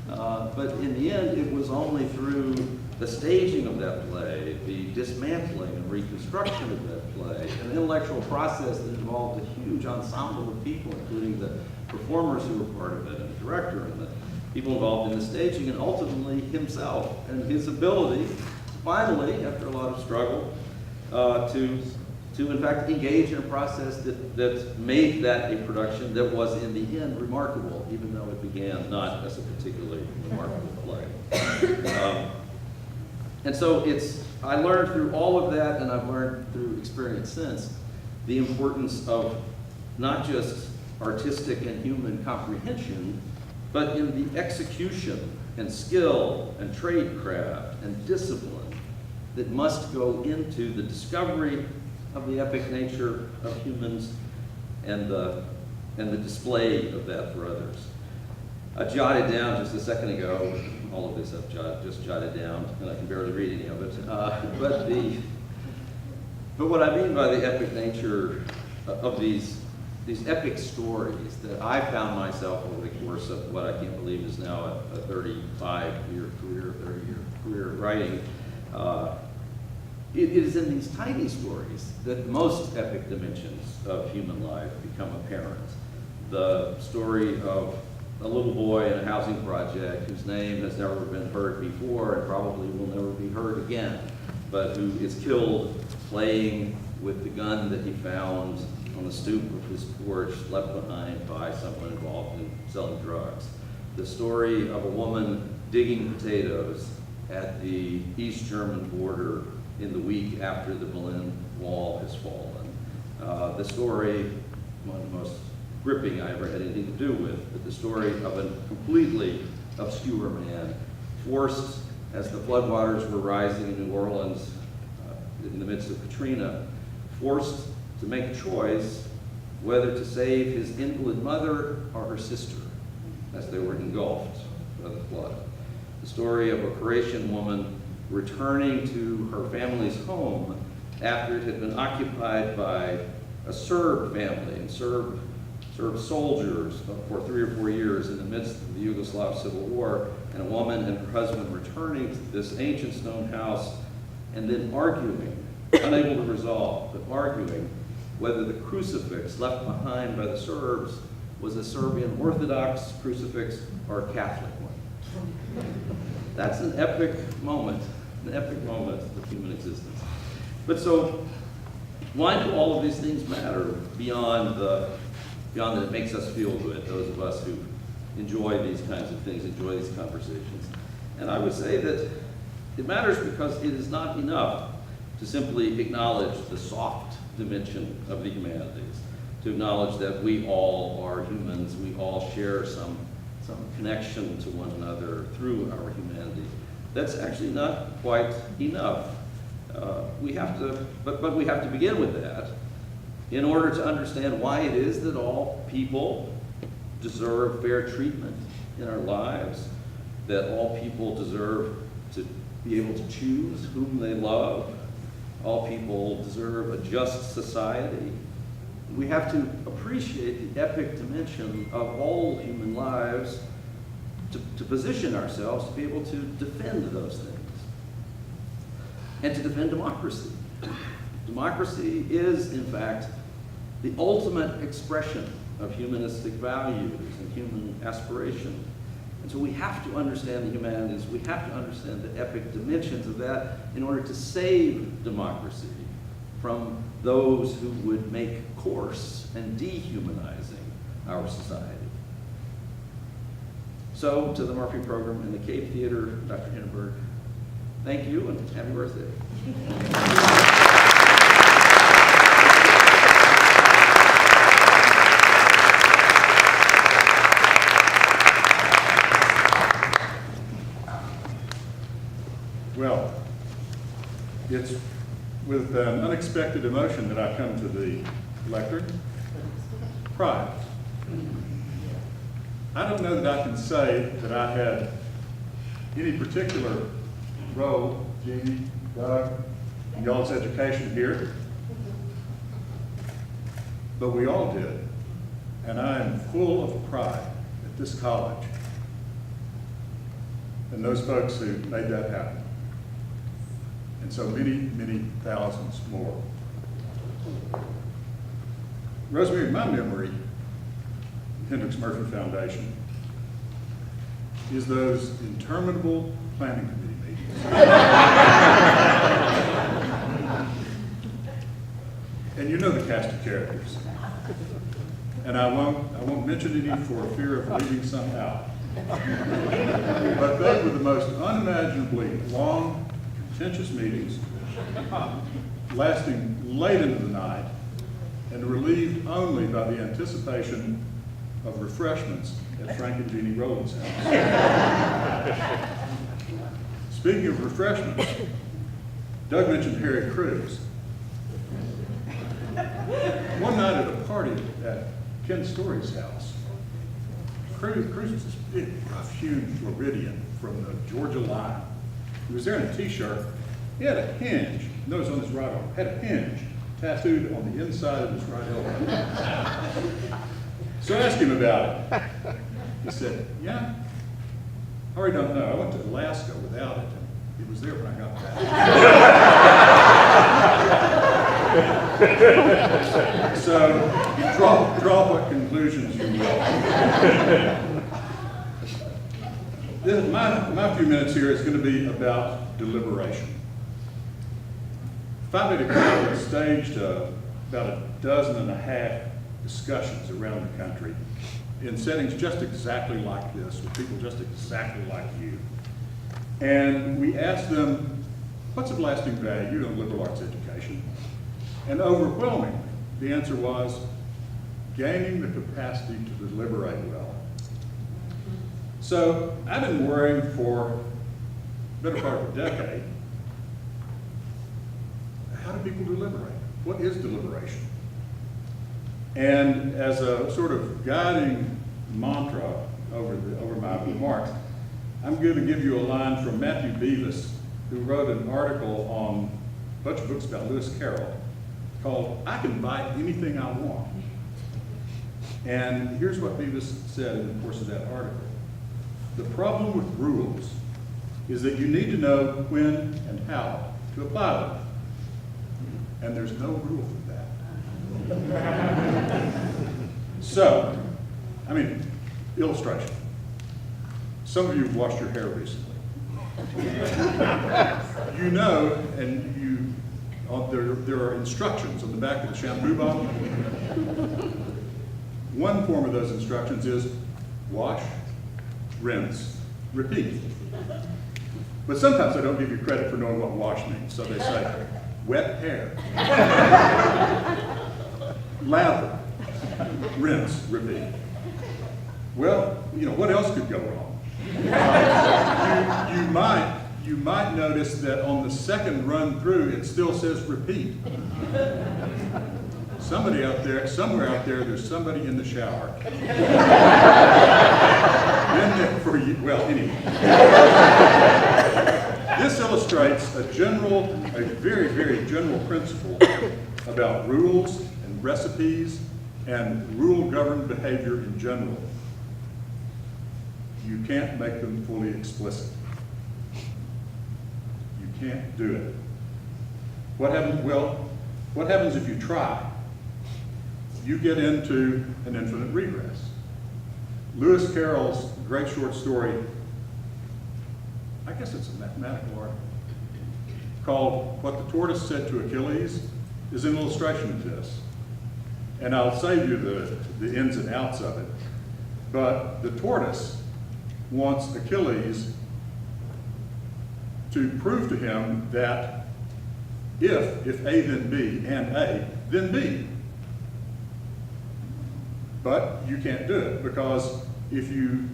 but in the end, it was only through the staging of that play, the dismantling and reconstruction of that play, an intellectual process that involved a huge ensemble of people, including the performers who were part of it, and the director, and the people involved in the staging, and ultimately himself, and his ability, finally, after a lot of struggle, to in fact engage in a process that made that a production that was in the end remarkable, even though it began not as a particularly remarkable play. And so I learned through all of that, and I've learned through experience since, the importance of not just artistic and human comprehension, but in the execution and skill and tradecraft and discipline that must go into the discovery of the epic nature of humans and the display of that for others. I jotted down just a second ago, all of this I've just jotted down, and I can barely read any of it. But what I mean by the epic nature of these epic stories that I found myself over the course of what I can't believe is now a 30-year career writing, it is in these tiny stories that the most epic dimensions of human life become apparent. The story of a little boy in a housing project whose name has never been heard before and probably will never be heard again, but who is killed playing with the gun that he found on the stoop of his porch left behind by someone involved in selling drugs. The story of a woman digging potatoes at the East German border in the week after the Berlin Wall has fallen. The story, one of the most gripping I ever had anything to do with, but the story of a completely obscure man forced, as the floodwaters were rising in New Orleans in the midst of Katrina, forced to make a choice whether to save his invalid mother or her sister as they were engulfed by the flood. The story of a Croatian woman returning to her family's home after it had been occupied by a Serb family and Serb soldiers for 3 or 4 years in the midst of the Yugoslav Civil War, and a woman and her husband returning to this ancient stone house and then arguing, unable to resolve, but arguing whether the crucifix left behind by the Serbs was a Serbian Orthodox crucifix or a Catholic one. That's an epic moment of human existence. But so, why do all of these things matter beyond that it makes us feel good, those of us who enjoy these kinds of things, enjoy these conversations? And I would say that it matters because it is not enough to simply acknowledge the soft dimension of the humanities, to acknowledge that we all are humans, we all share some connection to one another through our humanity. That's actually not quite enough. But we have to begin with that in order to understand why it is that all people deserve fair treatment in our lives, that all people deserve to be able to choose whom they love, all people deserve a just society. We have to appreciate the epic dimension of all human lives to position ourselves to be able to defend those things and to defend democracy. Democracy is, in fact, the ultimate expression of humanistic values and human aspiration. And so we have to understand the humanities, we have to understand the epic dimensions of that in order to save democracy from those who would make coarse and dehumanizing our society. So, to the Murphy Program and the Cabe Theater, Dr. Henenberg, thank you and happy birthday. Well, it's with an unexpected emotion that I come to the lectern. Pride. I don't know that I can say that I had any particular role, Jeannie, Doug, in y'all's education here, but we all did. And I am full of pride at this college and those folks who made that happen. And so many, many thousands more. Rosemary, my memory, Hendrix-Murphy Foundation, is those interminable planning committee meetings. And you know the cast of characters. And I won't mention any for fear of leaving some out. But they were the most unimaginably long, contentious meetings, lasting late into the night, and relieved only by the anticipation of refreshments at Frank and Jeannie Rowland's house. Speaking of refreshments, Doug mentioned Harry Cruz. One night at a party at Ken Story's house, Cruz was this big, rough-hewn Floridian from the Georgia line. He was there in a t-shirt. He had a hinge, notice on his right arm, had a hinge tattooed on the inside of his right elbow. So I asked him about it. He said, yeah, I already don't know. I went to Alaska without it. It was there when I got back. So draw what conclusions you will. My few minutes here is going to be about deliberation. 5 minutes ago, we staged about a dozen and a half discussions around the country in settings just exactly like this, with people just exactly like you. And we asked them, what's of lasting value in liberal arts education? And overwhelmingly, the answer was gaining the capacity to deliberate well. So I've been worrying for the better part of a decade, how do people deliberate? What is deliberation? And as a sort of guiding mantra over my remarks, I'm going to give you a line from Matthew Beavis, who wrote an article on a bunch of books about Lewis Carroll called "I Can Buy Anything I Want." And here's what Beavis said in the course of that article. The problem with rules is that you need to know when and how to apply them. And there's no rule for that. So, illustration. Some of you have washed your hair recently. You know, and there are instructions on the back of the shampoo bottle. One form of those instructions is wash, rinse, repeat. But sometimes they don't give you credit for knowing what wash means, so they say, wet hair, lather, rinse, repeat. Well, what else could go wrong? You might notice that on the second run through, it still says repeat. Somewhere out there, there's somebody in the shower. Been there for you. Well, anyway. This illustrates a very, very general principle about rules and recipes and rule-governed behavior in general. You can't make them fully explicit. You can't do it. What happens? Well, what happens if you try? You get into an infinite regress. Lewis Carroll's great short story, I guess it's a mathematical article, called What the Tortoise Said to Achilles, is an illustration of this. And I'll save you the ins and outs of it. But the tortoise wants Achilles to prove to him that if A then B and A then B. But you can't do it, because if you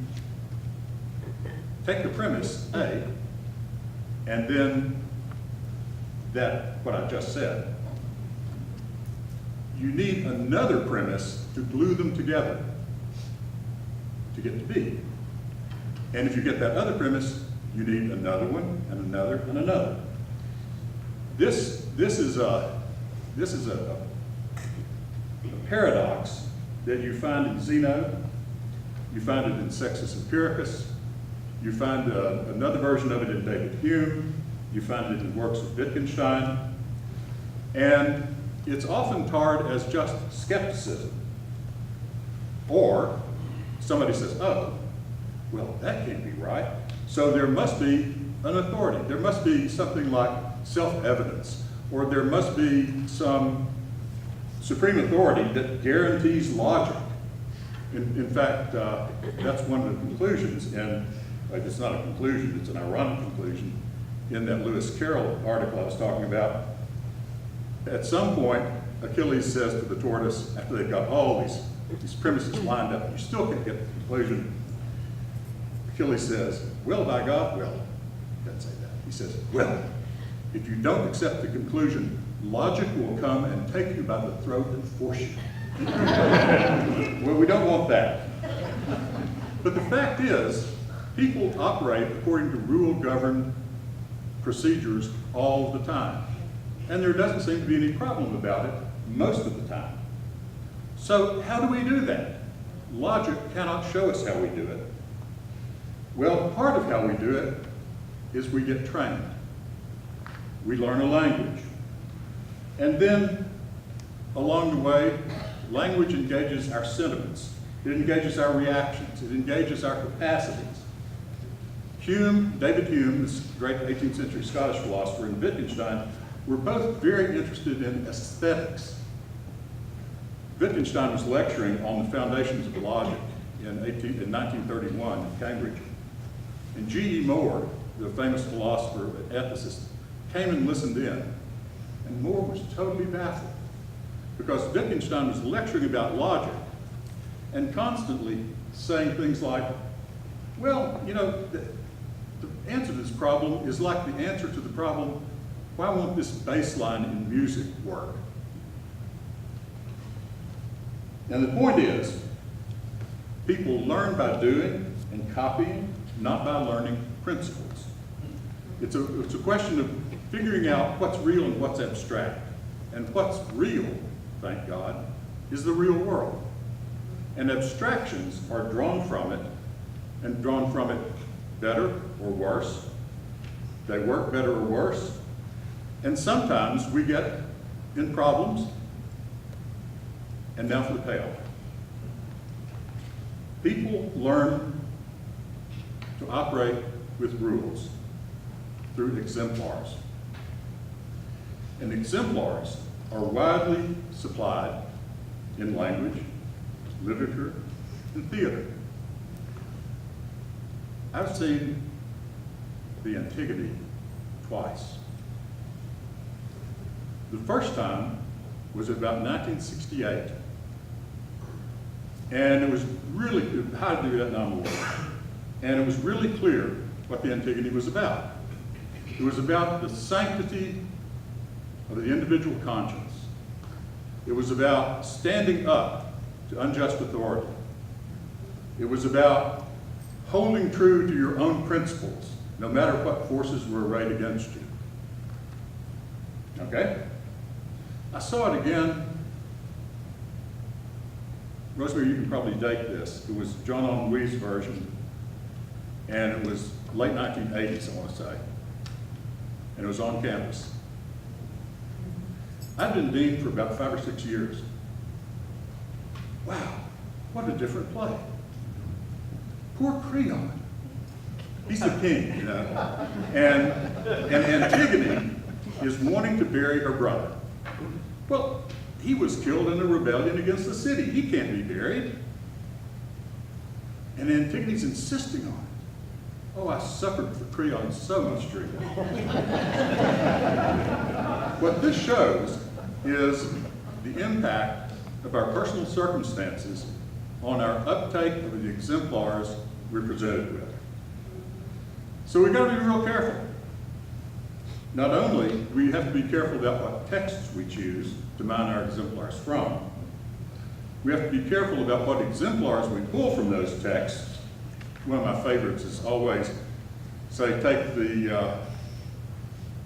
take the premise A and then what I just said, you need another premise to glue them together to get to B. And if you get that other premise, you need another one and another and another. This is a paradox that you find in Zeno, you find it in Sextus Empiricus, you find another version of it in David Hume, you find it in works of Wittgenstein, and it's often tarred as just skepticism. Or somebody says, oh, well, that can't be right. So there must be an authority. There must be something like self-evidence, or there must be some supreme authority that guarantees logic. In fact, that's one of the conclusions, and it's not a conclusion, it's an ironic conclusion, in that Lewis Carroll article I was talking about. At some point, Achilles says to the tortoise, after they've got all these premises lined up, you still can't get the conclusion. Achilles says, well, by God, well, he doesn't say that. He says, well, if you don't accept the conclusion, logic will come and take you by the throat and force you. Well, we don't want that. But the fact is, people operate according to rule-governed procedures all the time. And there doesn't seem to be any problem about it most of the time. So how do we do that? Logic cannot show us how we do it. Well, part of how we do it is we get trained. We learn a language. And then, along the way, language engages our sentiments. It engages our reactions. It engages our capacities. David Hume, this great 18th century Scottish philosopher, and Wittgenstein were both very interested in aesthetics. Wittgenstein was lecturing on the foundations of logic in 1931 in Cambridge. And G.E. Moore, the famous philosopher, ethicist, came and listened in. And Moore was totally baffled because Wittgenstein was lecturing about logic and constantly saying things like, well, you know, the answer to this problem is like the answer to the problem, why won't this bass line in music work? And the point is, people learn by doing and copying, not by learning principles. It's a question of figuring out what's real and what's abstract. And what's real, thank God, is the real world. And abstractions are drawn from it, and drawn from it better or worse. They work better or worse. And sometimes we get in problems. And now for the payoff. People learn to operate with rules through exemplars. And exemplars are widely supplied in language, literature, and theater. I've seen the Antigone twice. The first time was about 1968. And it was really, how to do that now, and it was really clear what the Antigone was about. It was about the sanctity of the individual conscience. It was about standing up to unjust authority. It was about holding true to your own principles, no matter what forces were arrayed against you. Okay? I saw it again. Rosemary, you can probably date this. It was John Henry's version, and it was late 1980s, I want to say. And it was on campus. I've been dean for about 5 or 6 years. Wow, what a different play. Poor Creon. He's the king, you know. And Antigone is wanting to bury her brother. Well, he was killed in a rebellion against the city. He can't be buried. And Antigone's insisting on it. Oh, I suffered for Creon so much treatment. What this shows is the impact of our personal circumstances on our uptake of the exemplars we're presented with. So we've got to be real careful. Not only do we have to be careful about what texts we choose to mine our exemplars from, we have to be careful about what exemplars we pull from those texts. One of my favorites is always, say, take the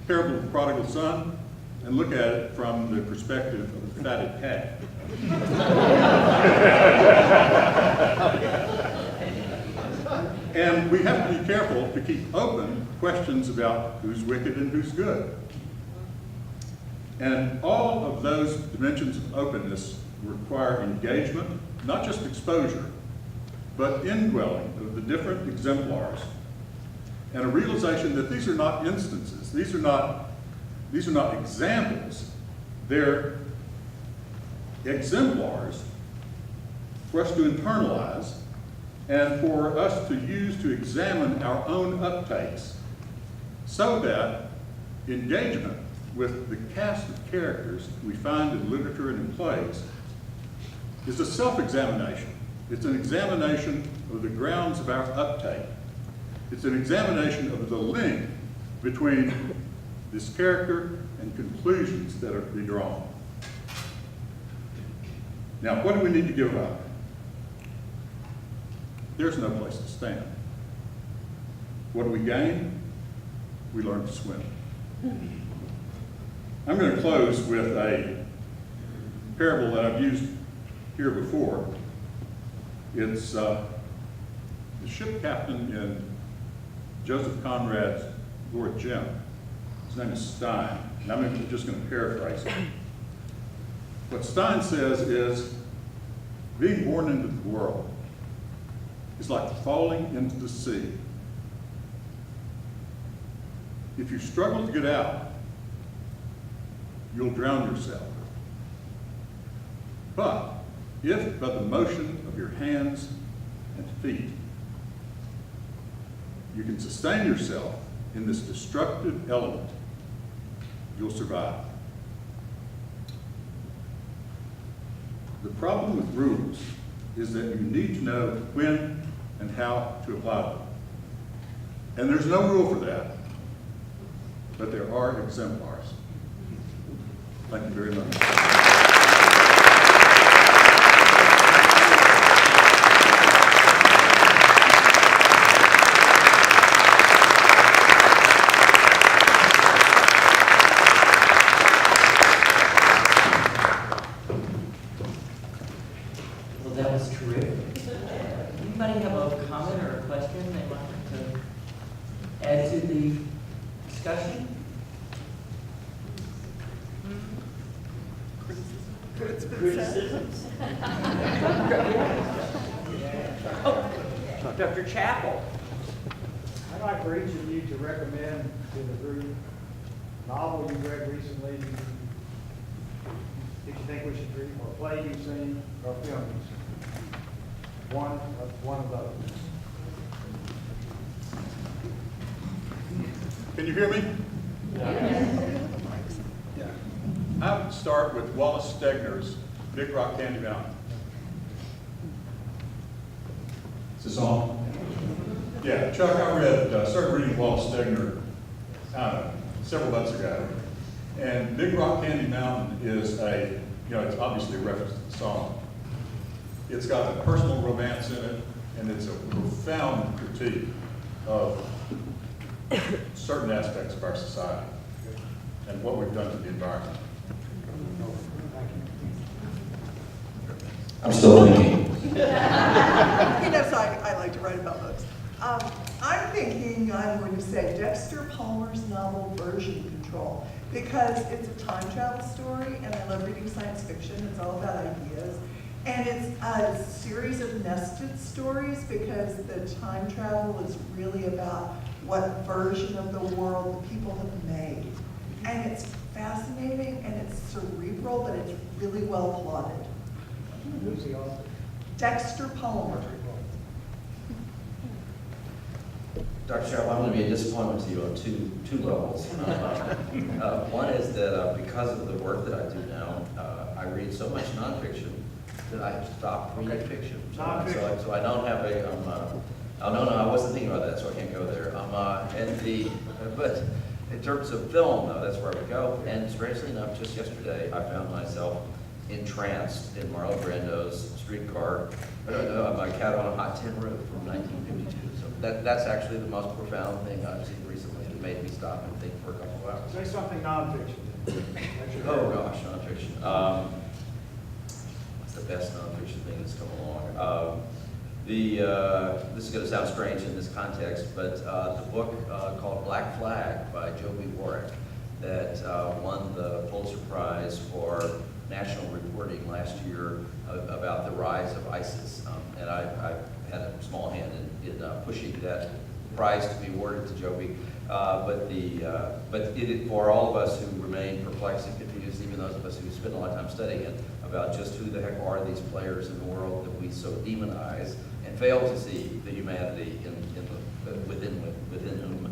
parable of the prodigal son and look at it from the perspective of a fatted cat. And we have to be careful to keep open questions about who's wicked and who's good. And all of those dimensions of openness require engagement, not just exposure, but indwelling of the different exemplars, and a realization that these are not instances, these are not examples, they're exemplars for us to internalize and for us to use to examine our own uptakes, so that engagement with the cast of characters we find in literature and in plays is a self-examination. It's an examination of the grounds of our uptake. It's an examination of the link between this character and conclusions that are to be drawn. Now, what do we need to give up? There's no place to stand. What do we gain? We learn to swim. I'm going to close with a parable that I've used here before. It's the ship captain in Joseph Conrad's Lord Jim. His name is Stein, and I'm just going to paraphrase it. What Stein says is, being born into the world is like falling into the sea. If you struggle to get out, you'll drown yourself. But if by the motion of your hands and feet, you can sustain yourself in this destructive element, you'll survive. The problem with rules is that you need to know when and how to apply them. And there's no rule for that, but there are exemplars. Thank you very much. Well, that was terrific. Anybody have a comment or a question they want to add to the discussion? Criticisms? Oh, Dr. Chappell. I'd like for each of you to recommend to the group a novel you read recently that you think we should read, or a play you've seen, or a film you've seen. One of those. Can you hear me? Yeah. I would start with Wallace Stegner's Big Rock Candy Mountain. Is this on? Yeah, Chuck, I started reading Wallace Stegner several months ago. And Big Rock Candy Mountain is it's obviously a reference to the song. It's got a personal romance in it, and it's a profound critique of certain aspects of our society and what we've done to the environment. I'm still thinking. He knows I like to write about books. I'm thinking I'm going to say Dexter Palmer's novel Version Control, because it's a time travel story, and I love reading science fiction. It's all about ideas. And it's a series of nested stories, because the time travel is really about what version of the world the people have made. And it's fascinating, and it's cerebral, but it's really well plotted. Who's the author? Dexter Palmer. Dr. Sharp, I'm going to be a disappointment to you on two levels. One is that because of the work that I do now, I read so much nonfiction that I stopped reading fiction. So I don't have no, I wasn't thinking about that, so I can't go there. But in terms of film, though, that's where I would go. And strangely enough, just yesterday, I found myself entranced in Marlon Brando's Streetcar, My Cat on a Hot Tin Roof from 1952. So that's actually the most profound thing I've seen recently. It made me stop and think for a couple of hours. Say something nonfiction. Oh, gosh, nonfiction. What's the best nonfiction thing that's come along? This is going to sound strange in this context, but the book called Black Flag by Joby Warwick that won the Pulitzer Prize for national reporting last year about the rise of ISIS. And I had a small hand in pushing that prize to be awarded to Joby. But for all of us who remain perplexed and confused, even those of us who spend a lot of time studying it, about just who the heck are these players in the world that we so demonize and fail to see the humanity within whom.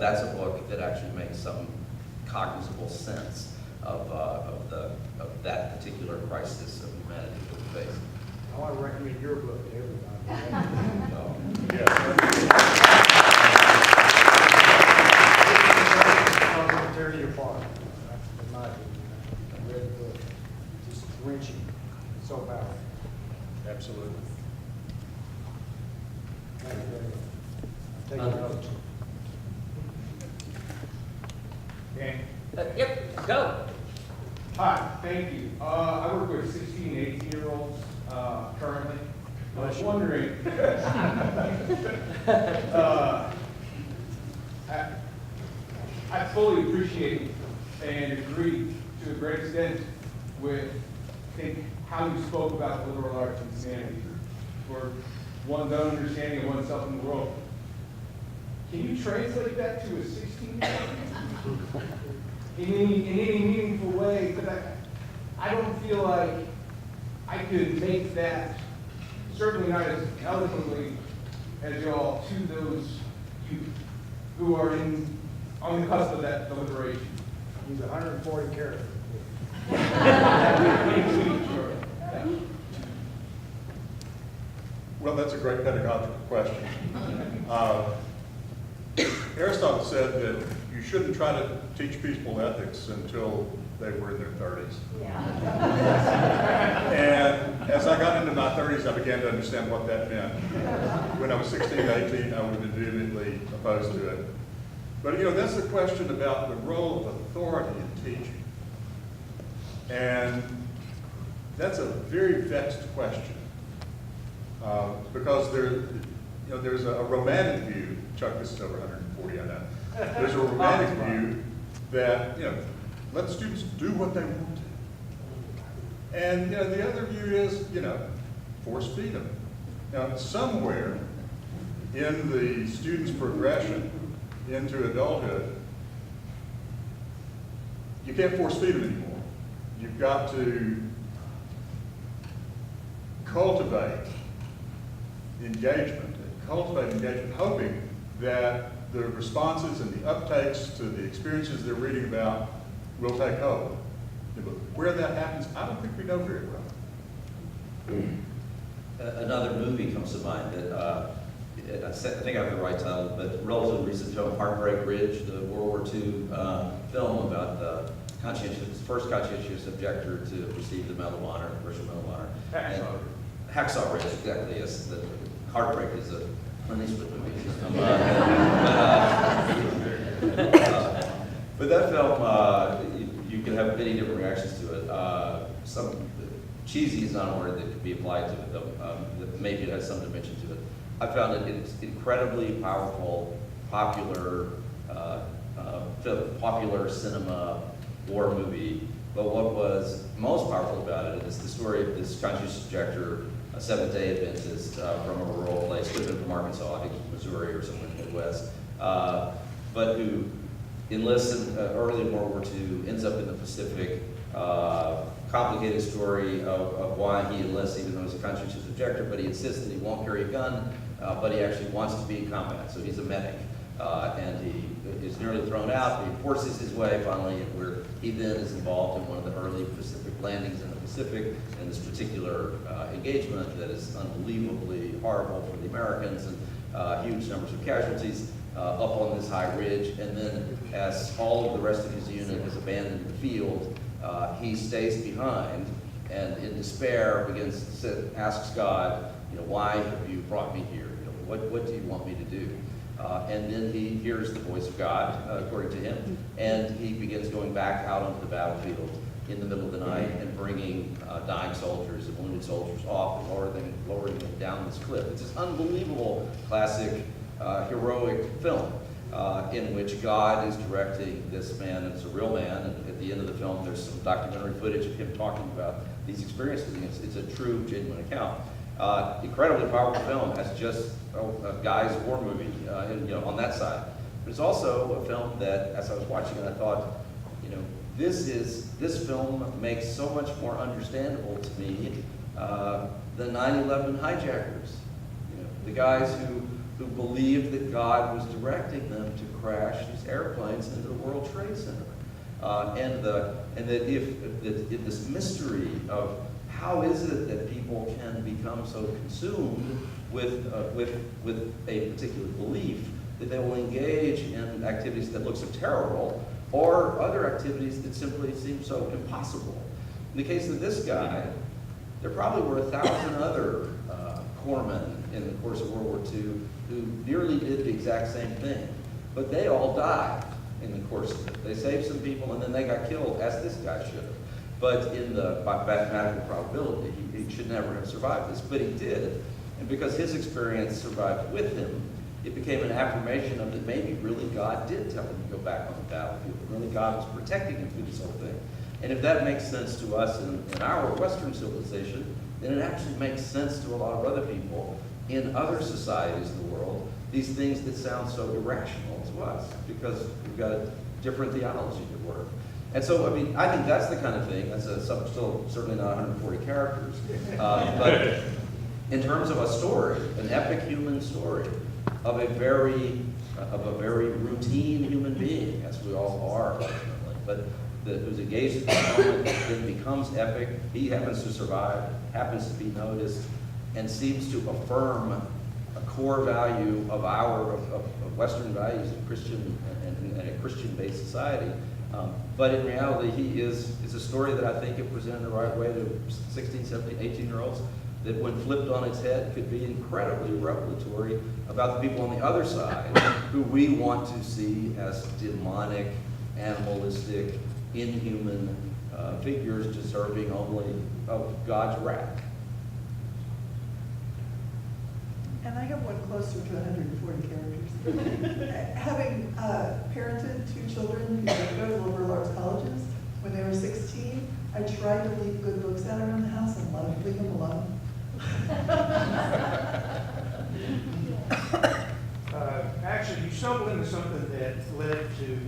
That's a book that actually makes some cognizable sense of that particular crisis of humanity that we face. I want to recommend your book to everybody. Tear you apart. That's in my opinion. I read the book. It's just wrenching. It's so powerful. Absolutely. Thank you very much. Take notes. Okay. Yep, go. Hi, thank you. I work with 16 and 18-year-olds currently. I was wondering, I fully appreciate and agree to a great extent with, I think, how you spoke about the liberal arts and humanities for one's own understanding of oneself in the world. Can you translate that to a 16-year-old? In any meaningful way? Because I don't feel like I could make that, certainly not as eloquently as y'all, to those youth who are on the cusp of that deliberation. He's 140 characters. Well, that's a great pedagogical question. Aristotle said that you shouldn't try to teach people ethics until they were in their 30s. And as I got into my 30s, I began to understand what that meant. When I was 16, 18, I was immediately opposed to it. But you know, that's the question about the role of authority in teaching. And that's a very vexed question. Because there's a romantic view. Chuck, this is over 140, I know. There's a romantic view that, let students do what they want to. And, the other view is, force feed them. Now, somewhere in the student's progression into adulthood, you can't force feed them anymore. You've got to cultivate engagement, hoping that the responses and the uptakes to the experiences they're reading about will take hold. Where that happens, I don't think we know very well. Another movie comes to mind that I think I have the right title, but relatively recent film, Heartbreak Ridge, the World War II film about the first conscientious objector to receive the Medal of Honor, the Commercial Medal of Honor. Hacksaw Ridge, exactly, yes. The Heartbreak is a Clint Eastwood movie. But that film, you can have many different reactions to it. Some cheesy is not a word that could be applied to it, though. Maybe it has some dimension to it. I found it an incredibly powerful, popular cinema war movie. But what was most powerful about it is the story of this conscientious objector, a Seventh-day Adventist from a rural place, could have been from Arkansas, I think Missouri or somewhere in the Midwest, but who enlists early in World War II, ends up in the Pacific. Complicated story of why he enlists, even though he's a conscientious objector, but he insists that he won't carry a gun, but he actually wants to be in combat, so he's a medic. And he is nearly thrown out, but he forces his way finally, where he then is involved in one of the early Pacific landings in the Pacific, and this particular engagement that is unbelievably horrible for the Americans, and huge numbers of casualties up on this high ridge. And then as all of the rest of his unit is abandoned the field, he stays behind and in despair asks God, why have you brought me here? What do you want me to do? And then he hears the voice of God, according to him, and he begins going back out onto the battlefield in the middle of the night and bringing dying soldiers and wounded soldiers off and lowering them down this cliff. It's this unbelievable, classic, heroic film in which God is directing this man, and it's a real man, and at the end of the film there's some documentary footage of him talking about these experiences. It's a true, genuine account. Incredibly powerful film as just a guy's war movie on that side. But it's also a film that, as I was watching it, I thought, this film makes so much more understandable to me the 9/11 hijackers. The guys who believed that God was directing them to crash these airplanes into the World Trade Center, and that if this mystery of how is it that people can become so consumed with a particular belief that they will engage in activities that look so terrible, or other activities that simply seem so impossible. In the case of this guy, there probably were 1,000 other corpsmen in the course of World War II who nearly did the exact same thing, but they all died in the course of it. They saved some people and then they got killed, as this guy should have. But in the mathematical probability, he should never have survived this, but he did. And because his experience survived with him, it became an affirmation of that maybe really God did tell him to go back on the battlefield. Really God was protecting him through this whole thing. And if that makes sense to us in our Western civilization, then it actually makes sense to a lot of other people in other societies in the world, these things that sound so irrational to us, because we've got a different theology at work. And so, I think that's the kind of thing, that's still certainly not 140 characters, but in terms of a story, an epic human story of a very routine human being, as we all are ultimately, but who's engaged in the moment, then becomes epic. He happens to survive, happens to be noticed, and seems to affirm a core value of of Western values of Christian and a Christian-based society. But in reality, it's a story that I think it presented the right way to 16, 17, 18-year-olds, that when flipped on its head could be incredibly revelatory about the people on the other side who we want to see as demonic, animalistic, inhuman figures deserving only of God's wrath. And I have one closer to 140 characters. Having parented 2 children who go to liberal arts colleges, when they were 16, I tried to leave good books out around the house and leave them alone. Actually, you stumbled into something that led to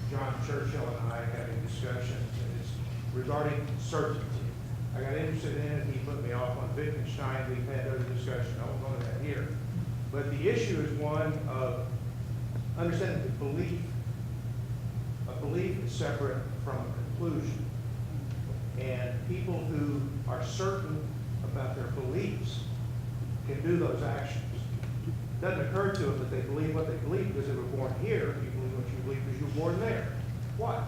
John Churchill and I having discussions, and it's regarding certainty. I got interested in it, he put me off on Wittgenstein, we've had other discussions, I won't go into that here. But the issue is one of understanding the belief. A belief is separate from a conclusion. And people who are certain about their beliefs can do those actions. It doesn't occur to them that they believe what they believe because they were born here. You believe what you believe because you were born there. What?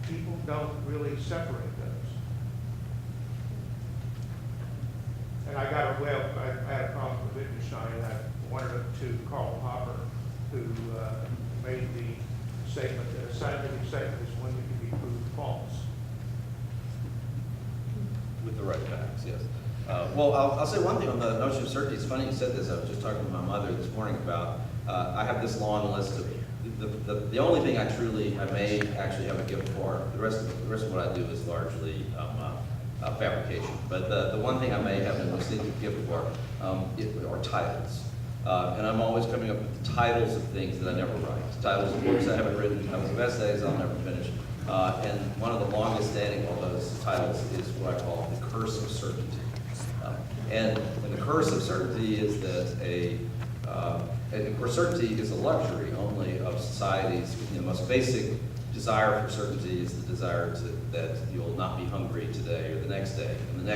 People don't really separate those. And I had a problem with Wittgenstein, and I wanted to Karl Popper, who made the statement that a scientific statement is one that can be proved false. With the right facts, yes. Well, I'll say one thing on the notion of certainty. It's funny you said this. I was just talking to my mother this morning about, I have this long list of, the only thing I may actually have a gift for, the rest of what I do is largely fabrication. But the one thing I may have a distinctive gift for are titles. And I'm always coming up with the titles of things that I never write. Titles of books I haven't written, titles of essays I'll never finish. And one of the longest standing of those titles is what I call the curse of certainty. And the curse of certainty is that and of course certainty is a luxury only of societies. The most basic desire for certainty is the desire that you'll not be hungry today or the next day. And the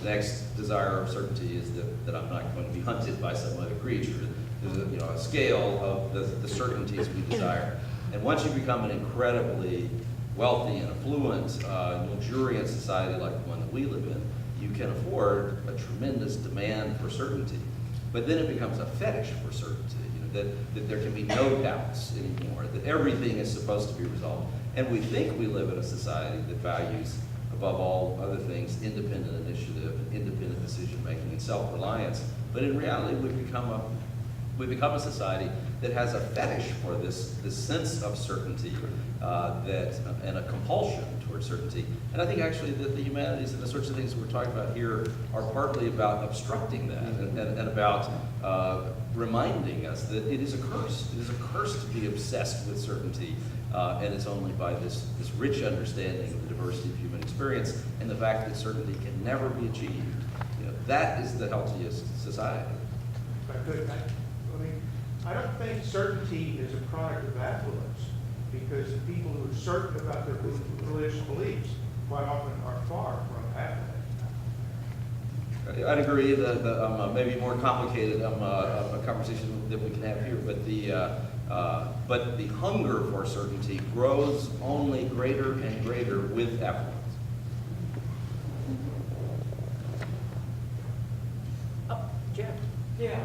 next desire of certainty is that I'm not going to be hunted by some other creature. There's a scale of the certainties we desire. And once you become an incredibly wealthy and affluent, luxuriant society like the one that we live in, you can afford a tremendous demand for certainty. But then it becomes a fetish for certainty. that there can be no doubts anymore, that everything is supposed to be resolved. And we think we live in a society that values, above all other things, independent initiative, independent decision-making, and self-reliance. But in reality, we've become a society that has a fetish for this sense of certainty and a compulsion towards certainty. And I think actually that the humanities and the sorts of things that we're talking about here are partly about obstructing that and about reminding us that it is a curse. It is a curse to be obsessed with certainty. And it's only by this rich understanding of the diversity of human experience and the fact that certainty can never be achieved. You know, that is the healthiest society. If I could, I don't think certainty is a product of affluence, because the people who are certain about their religious beliefs quite often are far from affluent. I'd agree that maybe more complicated a conversation that we can have here, but the hunger for certainty grows only greater and greater with affluence. Oh, Jeff. Yeah,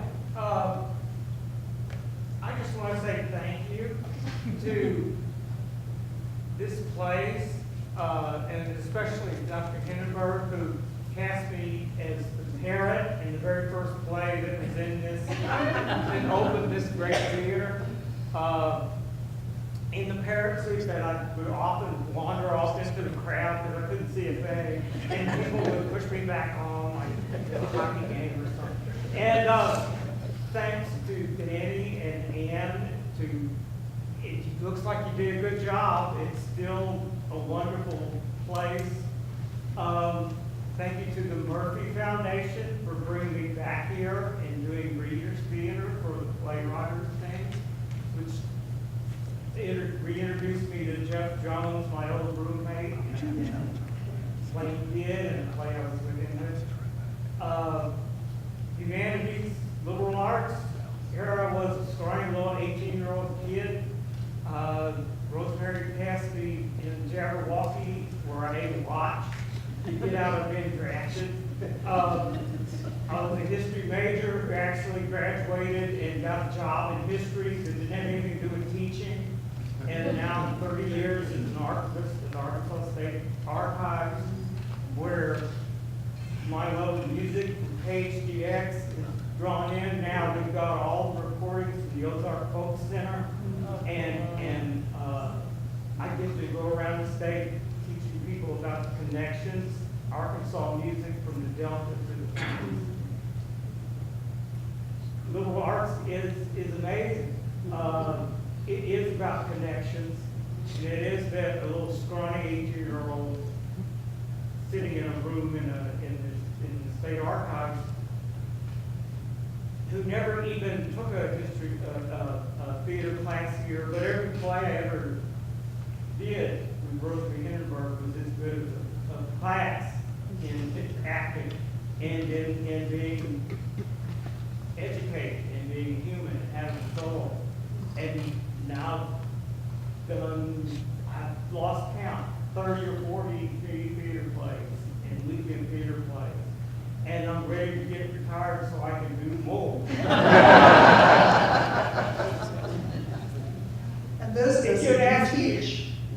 I just want to say thank you to this place, and especially Dr. Henenberg, who cast me as the parrot in the very first play that was in this, and opened this great theater. In the parrot suit that I would often wander off into the crowd because I couldn't see a thing, and people would push me back on, like a hockey game or something. And thanks to Danny and Ann, it looks like you did a good job. It's still a wonderful place. Thank you to the Murphy Foundation for bringing me back here and doing Readers Theater for the Playwriters thing, which reintroduced me to Jeff Jones, my old roommate, and play he did and the play I was with him with. Humanities, liberal arts. Here I was, a scrawny little 18-year-old kid. Rosemary passed me in Jabberwocky, where I ate a watch to get out of being drafted. I was a history major who actually graduated and got a job in history that didn't have anything to do with teaching. And now I'm 30 years as an archivist at the Arkansas State Archives, where my love of music from KHDX is drawn in. Now we've got all the recordings from the Ozark Folk Center, and I get to go around the state teaching people about the connections, Arkansas music from the Delta to the Plains. Liberal arts is amazing. It is about connections. And it is that a little scrawny 18-year-old sitting in a room in the state archives who never even took a history theater class here, but every play I ever did with Rosemary Henenberg was as good as a class in acting and in being educated and being human and having a soul. And now I've lost count, 30 or 40 theater plays and weekend theater plays. And I'm ready to get retired so I can do more. And those of us who can teach,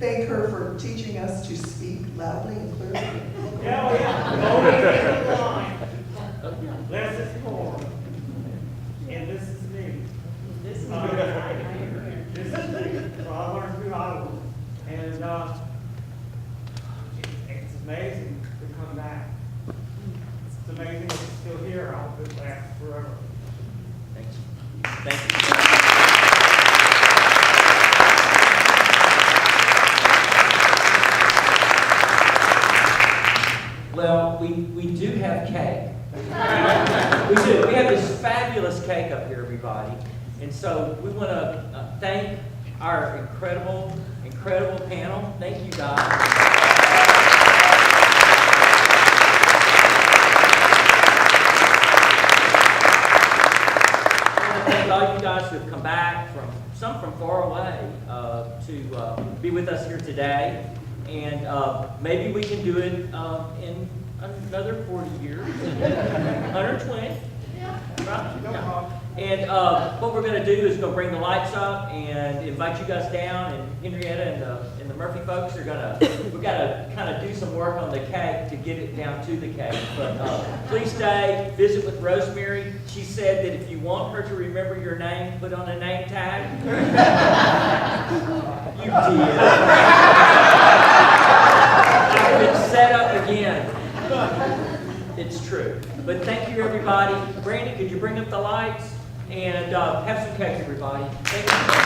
thank her for teaching us to speak loudly and clearly. Hell yeah, always in the line. Less is more. And this is me. This is me. So I learned through Iowa. And it's amazing to come back. It's amazing it's still here. I hope it lasts forever. Thanks. Thank you. Well, we do have cake. We do. We have this fabulous cake up here, everybody. And so we want to thank our incredible panel. Thank you, guys. Thank all you guys who have come back some from far away to be with us here today. And maybe we can do it in another 40 years, 120. Yeah. Right? Yeah. And what we're going to do is go bring the lights up and invite you guys down. And Henrietta and the Murphy folks are we've got to kind of do some work on the cake to get it down to the cake. But please stay, visit with Rosemary. She said that if you want her to remember your name, put on a name tag. You did. I've been set up again. It's true. But thank you, everybody. Brandon, could you bring up the lights? And have some cake, everybody. Thank you.